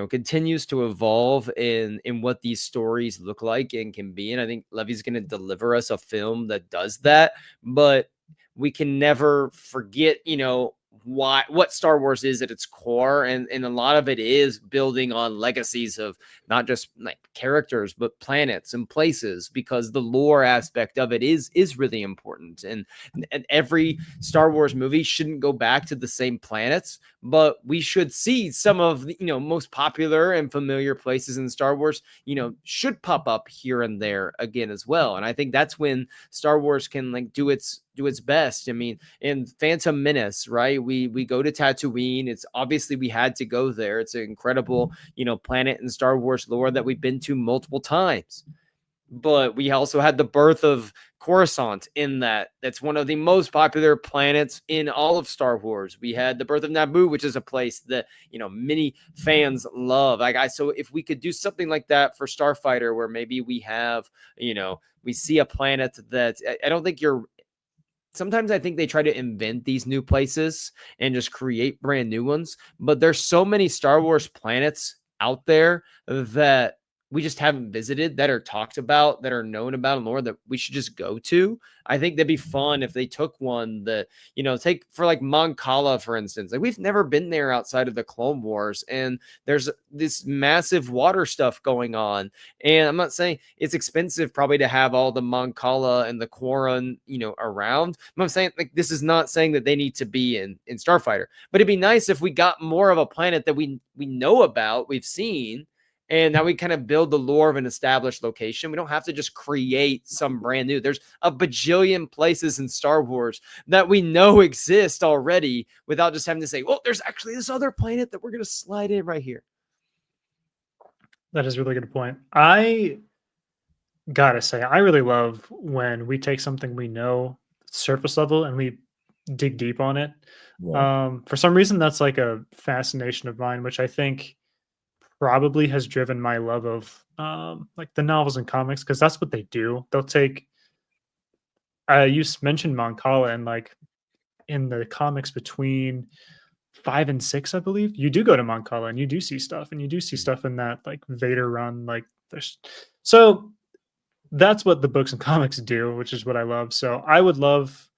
continues to evolve in what these stories look like and can be. And I think Levy's going to deliver us a film that does that, but we can never forget, what Star Wars is at its core, and a lot of it is building on legacies of not just like characters but planets and places, because the lore aspect of it is really important, and every Star Wars movie shouldn't go back to the same planets, but we should see some of the most popular and familiar places in Star Wars should pop up here and there again as well. And I think that's when Star Wars can like do its best. I mean, in Phantom Menace, right? We go to Tatooine. It's obviously we had to go there. It's an incredible, planet in Star Wars lore that we've been to multiple times. But we also had the birth of Coruscant in that. That's one of the most popular planets in all of Star Wars. We had the birth of Naboo, which is a place that, many fans love. So if we could do something like that for Starfighter, where maybe we have, we see a planet that I don't think you're, sometimes I think they try to invent these new places and just create brand new ones. But there's so many Star Wars planets out there that we just haven't visited, that are talked about, that are known about in lore, that we should just go to. I think that'd be fun if they took one that, take for like Mon Cala, for instance. Like, we've never been there outside of the Clone Wars, and there's this massive water stuff going on. And I'm not saying it's expensive probably to have all the Mon Cala and the Quarren, around. I'm saying, like, this is not saying that they need to be in Starfighter, but it'd be nice if we got more of a planet that we know about, we've seen, and now we kind of build the lore of an established location. We don't have to just create some brand new. There's a bajillion places in Star Wars that we know exist already, without just having to say, well, there's actually this other planet that we're going to slide in right here. That is a really good point. I gotta say, I really love when we take something we know surface level and we dig deep on it. Yeah. For some reason, that's like a fascination of mine, which I think probably has driven my love of like the novels and comics, because that's what they do. They'll take, you mentioned Mon Cala, and like in the comics between 5 and 6, I believe, you do go to Mon Cala and you do see stuff, and you do see stuff in that like Vader run. Like, there's, so that's what the books and comics do, which is what I love. So I would love,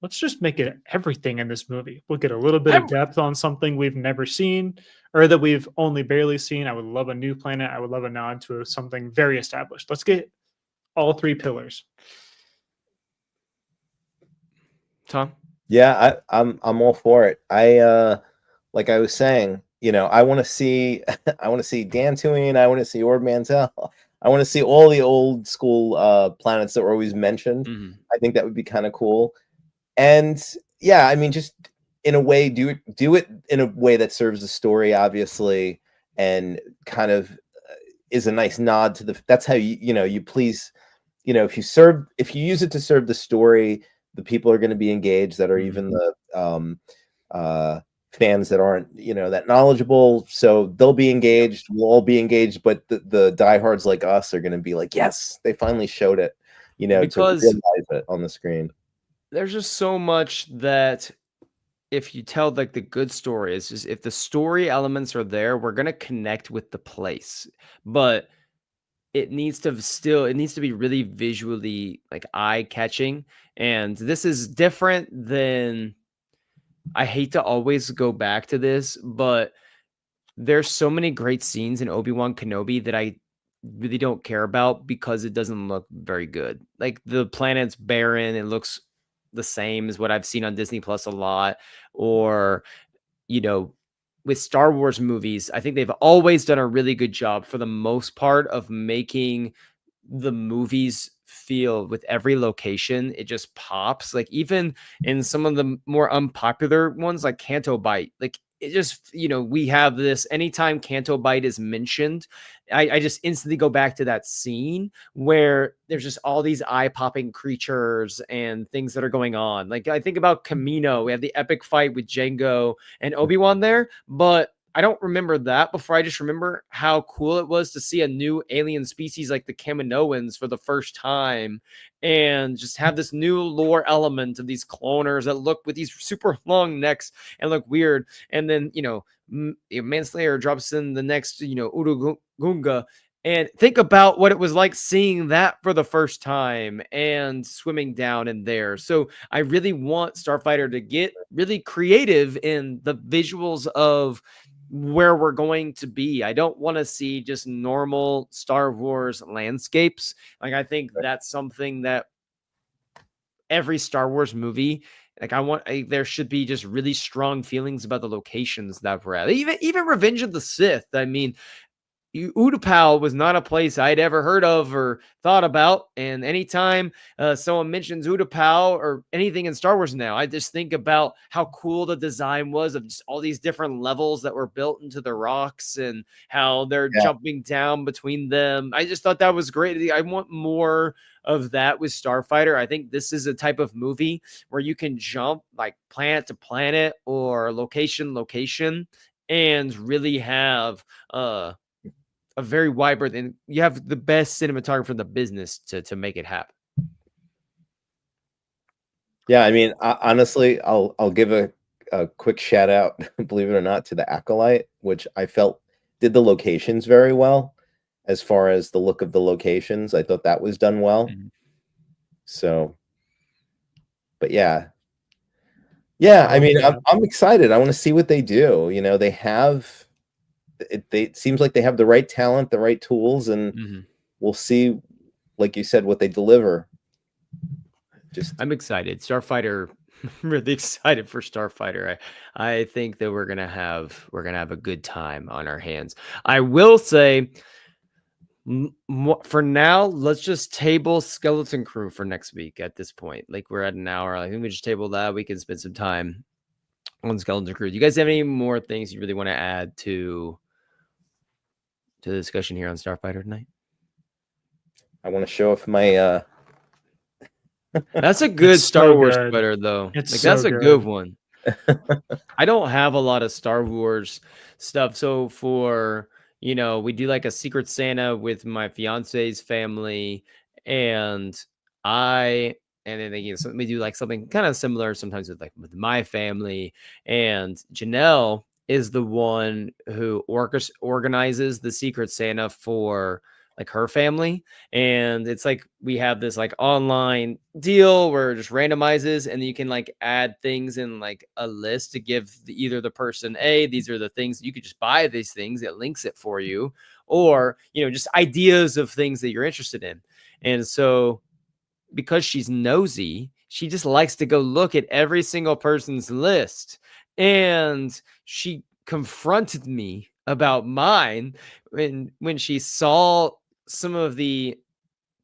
let's just make it everything in this movie. We'll get a little bit of depth on something we've never seen, or that we've only barely seen. I would love a new planet. I would love a nod to something very established. Let's get all 3 pillars. Tom? Yeah, I'm all for it. Like I was saying, I want to see I want to see Dantooine, I want to see Ord Mantell. I want to see all the old school planets that were always mentioned. Mm-hmm. I think that would be kind of cool. And yeah, I mean, just in a way, do it in a way that serves the story, obviously, and kind of is a nice nod to that's how you please, if you use it to serve the story, the people are going to be engaged that are even the fans that aren't, that knowledgeable. So they'll be engaged. We'll all be engaged, but the diehards like us are going to be like, yes, they finally showed it, Because to realize it on the screen. there's just so much that if you tell like the good story, it's just, if the story elements are there, we're going to connect with the place. But it needs to be really visually like eye catching. And this is different than, I hate to always go back to this, but there's so many great scenes in Obi-Wan Kenobi that I really don't care about because it doesn't look very good. Like, the planet's barren. It looks the same as what I've seen on Disney Plus a lot. Or, with Star Wars movies, I think they've always done a really good job for the most part of making the movies feel with every location, it just pops. Like even in some of the more unpopular ones, like Canto Bite, like it just, we have this anytime Canto Bite is mentioned, I just instantly go back to that scene where there's just all these eye-popping creatures and things that are going on. Like I think about Kamino, we have the epic fight with Django and Obi-Wan there, but I don't remember that before. I just remember how cool it was to see a new alien species like the Kaminoans for the first time and just have this new lore element of these cloners that look with these super long necks and look weird. And then, Manslayer drops in the next, Urugunga. And think about what it was like seeing that for the first time and swimming down in there. So I really want Starfighter to get really creative in the visuals of where we're going to be. I don't want to see just normal Star Wars landscapes. Like I think that's something that every Star Wars movie, like there should be just really strong feelings about the locations that we're at. Even Revenge of the Sith. I mean, Utapau was not a place I'd ever heard of or thought about. And anytime someone mentions Utapau or anything in Star Wars now, I just think about how cool the design was of just all these different levels that were built into the rocks and how they're jumping down between them. I just thought that was great. I want more of that with Starfighter. I think this is a type of movie where you can jump like planet to planet or location and really have a very vibrant, and you have the best cinematographer in the business to make it happen. Yeah, I mean, honestly, I'll give a quick shout out, believe it or not, to the Acolyte, which I felt did the locations very well as far as the look of the locations. I thought that was done well. So, but yeah, I mean, I'm excited. I want to see what they do. They have. It seems like they have the right talent, the right tools, and we'll see, like you said, what they deliver. I'm excited. Starfighter, really excited for Starfighter. I think that we're gonna have a good time on our hands. I will say, for now, let's just table Skeleton Crew for next week. At this point, like we're at an hour. I think we just table that. We can spend some time on Skeleton Crew. Do you guys have any more things you really want to add to the discussion here on Starfighter tonight? I want to show off my That's a good Star Wars sweater though. That's a good one. I don't have a lot of Star Wars stuff. So for, we do like a Secret Santa with my fiance's family and then we do like something kind of similar sometimes with my family, and Janelle is the one who organizes the Secret Santa for like her family. And it's like we have this like online deal where it just randomizes and you can like add things in like a list to give either the person, these are the things you could just buy these things, it links it for you, or just ideas of things that you're interested in. And so because she's nosy, she just likes to go look at every single person's list. And she confronted me about mine when she saw some of the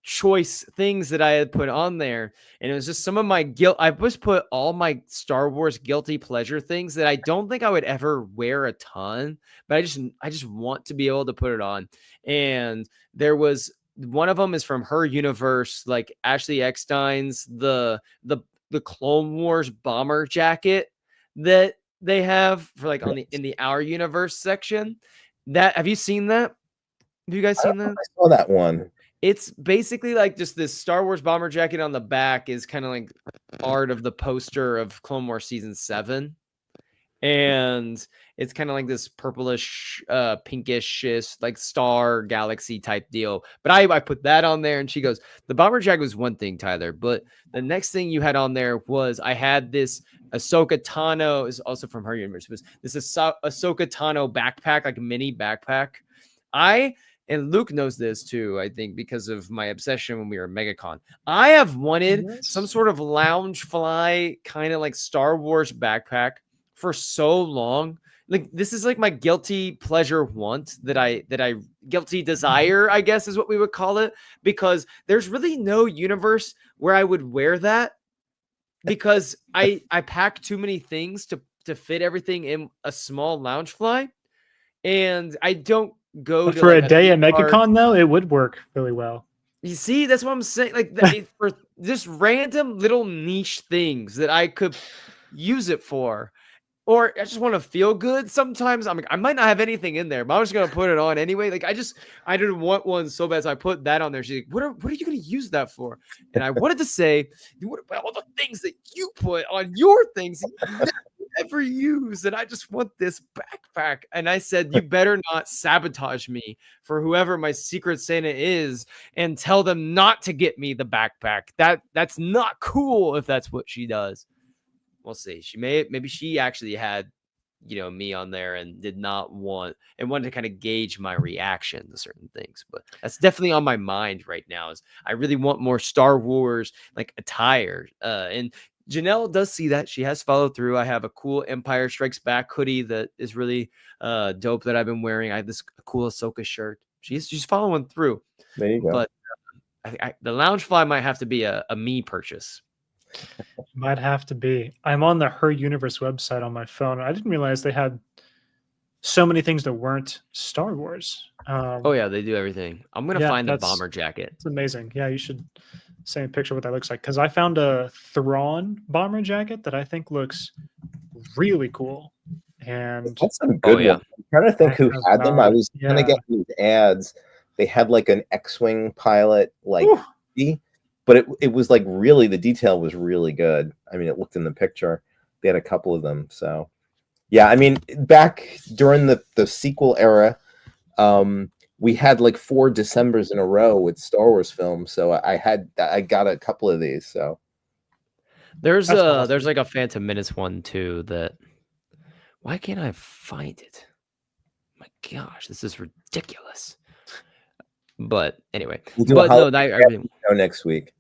choice things that I had put on there. And it was just some of my guilt. I just put all my Star Wars guilty pleasure things that I don't think I would ever wear a ton, but I just want to be able to put it on. And there was one of them is from her universe, like Ashley Eckstein's the Clone Wars bomber jacket that they have for like in the Our Universe section. That, have you seen that? Have you guys seen that? I saw that one. It's basically like just this Star Wars bomber jacket on the back is kind of like art of the poster of Clone Wars season 7. And it's kind of like this purplish, pinkish, like star galaxy type deal. But I put that on there and she goes, the bomber jacket was one thing, Tyler, but the next thing you had on there was I had this Ahsoka Tano, is also from her universe, was this Ahsoka Tano backpack, like a mini backpack. And Luke knows this too, I think, because of my obsession when we were at MegaCon. I have wanted some sort of lounge fly kind of like Star Wars backpack for so long. Like this is like my guilty pleasure want that I guilty desire, I guess is what we would call it, because there's really no universe where I would wear that because I pack too many things to fit everything in a small Loungefly, and I don't go But to for like a day at theme park. MegaCon, though, it would work really well. You see, that's what I'm saying. Like for just random little niche things that I could use it for. Or I just want to feel good. Sometimes I'm like, I might not have anything in there, but I'm just gonna put it on anyway. Like I didn't want one so bad, so I put that on there. She's like, what are you gonna use that for? And I wanted to say, what about all the things that you put on your things that you never use? And I just want this backpack. And I said, you better not sabotage me for whoever my secret Santa is, and tell them not to get me the backpack. That's not cool if that's what she does. We'll see. Maybe she actually had, me on there and did not wanted to kind of gauge my reaction to certain things. But that's definitely on my mind right now. Is I really want more Star Wars like attire. And Janelle does see that. She has followed through. I have a cool Empire Strikes Back hoodie that is really dope that I've been wearing. I have this cool Ahsoka shirt. She's following through. There you go. But the Loungefly might have to be a me purchase. Might have to be. I'm on the Her Universe website on my phone. I didn't realize they had so many things that weren't Star Wars. Oh yeah, they do everything. I'm gonna find the bomber jacket. It's amazing. Yeah, you should send a picture of what that looks like, because I found a Thrawn bomber jacket that I think looks really cool. And that's some good one. I'm trying to think who had them. I was trying to get these ads. They had like an X-wing pilot, like. But it was like really, the detail was really good. I mean, it looked in the picture. They had a couple of them. So, yeah, I mean, back during the sequel era, we had like 4 Decembers in a row with Star Wars films. So I got a couple of these. So there's like a Phantom Menace one too. That why can't I find it? My gosh, this is ridiculous. But anyway, show next week.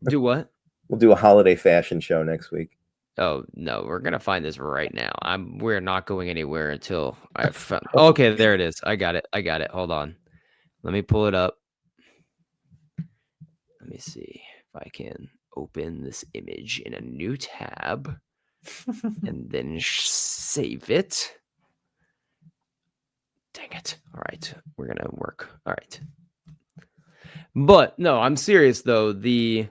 Do what? We'll do a holiday fashion show next week. Oh no, we're gonna find this right now. We're not going anywhere until I found. Okay, there it is. I got it. Hold on. Let me pull it up. Let me see if I can open this image in a new tab and then save it. Dang it. All right. We're going to work. All right. But no, I'm serious though. The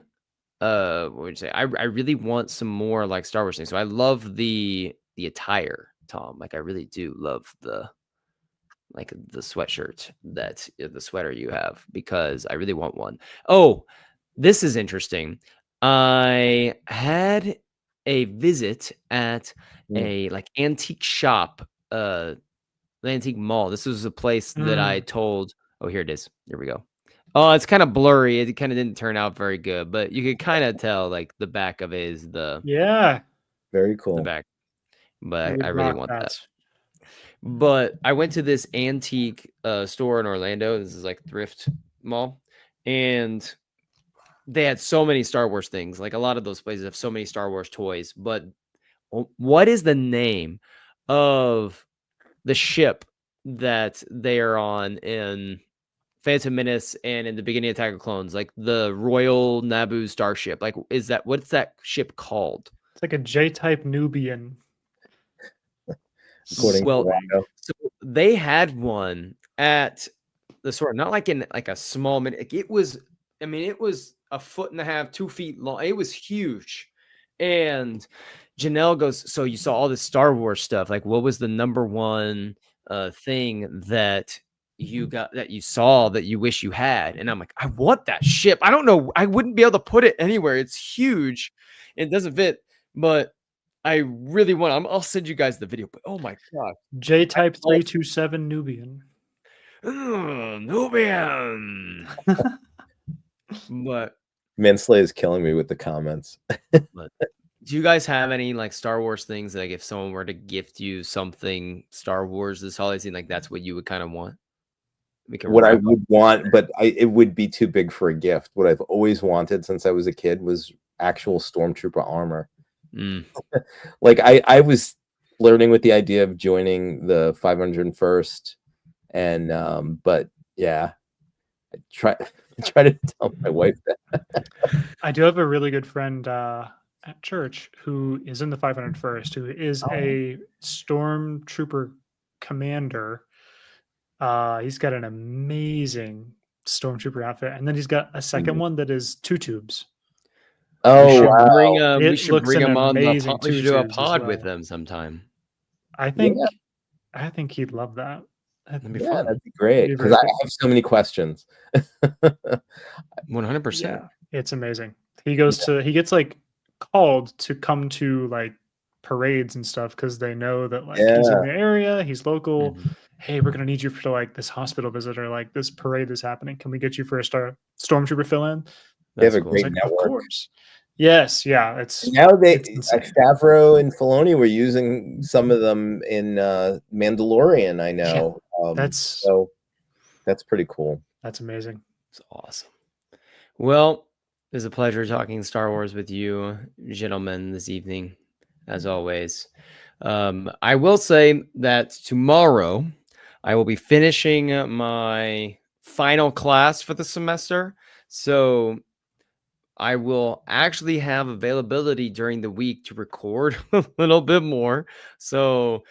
what would you say? I really want some more like Star Wars things. So I love the attire, Tom. Like I really do love the sweatshirt the sweater you have, because I really want one. Oh, this is interesting. I had a visit at a like antique shop, the antique mall. This was a place that I told. Oh, here it is. Here we go. Oh, it's kind of blurry. It kind of didn't turn out very good, but you could kind of tell like the back of it is very cool. The back, but I really want that. But I went to this antique store in Orlando. This is like thrift mall, and they had so many Star Wars things. Like a lot of those places have so many Star Wars toys. But what is the name of the ship that they are on in Phantom Menace and in the beginning of Attack of Clones? Like the Royal Naboo starship. Like, what's that ship called? It's like a J-type Nubian. Well, so they had one at the store, not like in like a small minute. It was, I mean, it was 1.5 feet, 2 feet long. It was huge. And Janelle goes, so you saw all this Star Wars stuff. Like, what was the number one thing that you got, that you saw, that you wish you had? And I'm like, I want that ship. I don't know. I wouldn't be able to put it anywhere. It's huge. It doesn't fit, but I really want. I'll send you guys the video. But oh my god, J-type 327 Nubian. Nubian. But Mansley is killing me with the comments. But do you guys have any like Star Wars things that, like, if someone were to gift you something Star Wars this holiday season, like that's what you would kind of want? What I would want, but it would be too big for a gift. What I've always wanted since I was a kid was actual Stormtrooper armor. Like I was flirting with the idea of joining the 501st, and but yeah, I try to tell my wife that. I do have a really good friend at church who is in the 501st, who is a stormtrooper commander. He's got an amazing stormtrooper outfit, and then he's got a second one that is two tubes. Oh wow! We It should looks bring an him on the amazing pod. We should two do a tubes as pod with well. them sometime. I think he'd love that. That'd be Yeah, fun. that'd be great be because very I cool. have so many questions. 100%. Yeah, it's amazing. He gets like called to come to like parades and stuff because they know that like he's in Yeah, the area, he's local. Mhm. Hey, we're gonna need you for like this hospital visit or like this parade is happening. Can we get you for a stormtrooper fill in? they have That's a cool. It's great like, of network. course. Yes, yeah. It's Now it's insane. Favreau and Filoni were using some of them in Mandalorian. I know, That's so that's pretty cool. that's amazing. It's awesome. Well, it was a pleasure talking Star Wars with you, gentlemen, this evening, as always. I will say that tomorrow I will be finishing my final class for the semester. So I will actually have availability during the week to record a little bit more. So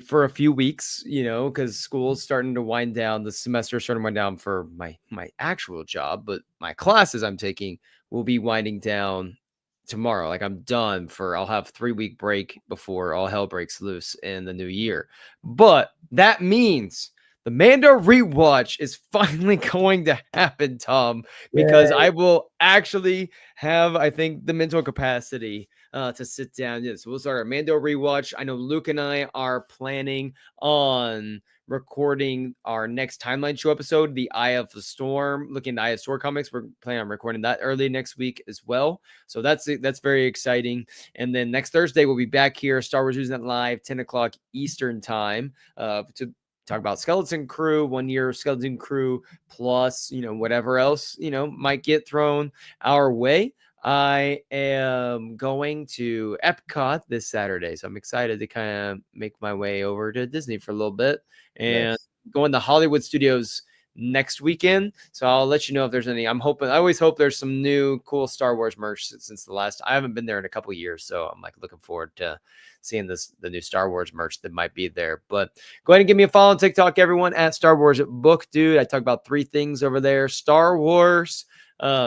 for a few weeks, because school's starting to wind down, the semester's starting to wind down for my actual job, but my classes I'm taking will be winding down tomorrow. Like I'll have 3-week break before all hell breaks loose in the new year. But that means the Mando rewatch is finally going to happen, Tom, because I will actually have, I think, the mental capacity to sit down. Yes, we'll start our Mando rewatch. I know Luke and I are planning on recording our next timeline show episode, the Eye of the Storm, looking at Eye of Storm comics. We're planning on recording that early next week as well. So that's very exciting. And then next Thursday, we'll be back here, Star Wars Newsnet Live, 10 o'clock Eastern time, to talk about Skeleton Crew, 1 year Skeleton Crew, plus, whatever else, might get thrown our way. I am going to Epcot this Saturday, so I'm excited to kind of make my way over to Disney for a little bit and going to Hollywood Studios next weekend. So I'll let you know if there's any. I always hope there's some new cool Star Wars merch since the last. I haven't been there in a couple of years, so I'm like looking forward to seeing the new Star Wars merch that might be there. But go ahead and give me a follow on TikTok, everyone, at Star Wars Book Dude. I talk about 3 things over there: Star Wars,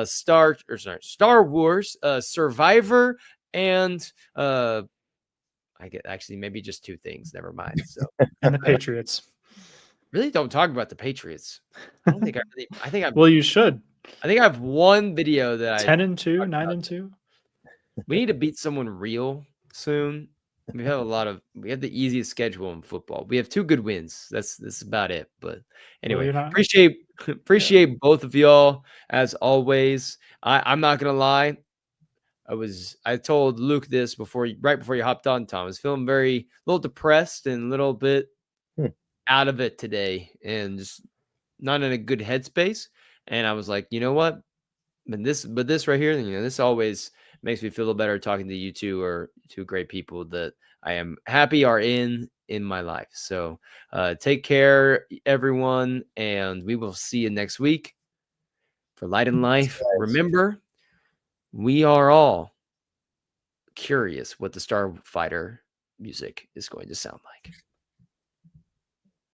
Star Wars, Survivor, and I get actually maybe just 2 things. Never mind. So And the Patriots. really don't talk about the Patriots. I don't think I really. I think I. Well, you should. I think I have one video that 10-2, 9-2. We need to beat someone real soon. We have the easiest schedule in football. We have 2 good wins. That's about it. But anyway, appreciate both of y'all as always. I'm not gonna lie. I told Luke this right before you hopped on, Tom. I was feeling a little depressed and a little bit out of it today and just not in a good headspace. And I was like, you know what? But this right here, this always makes me feel a little better talking to you two, or 2 great people that I am happy are in my life. So take care, everyone, and we will see you next week for Light and Life. Remember, we are all curious what the Starfighter music is going to sound like.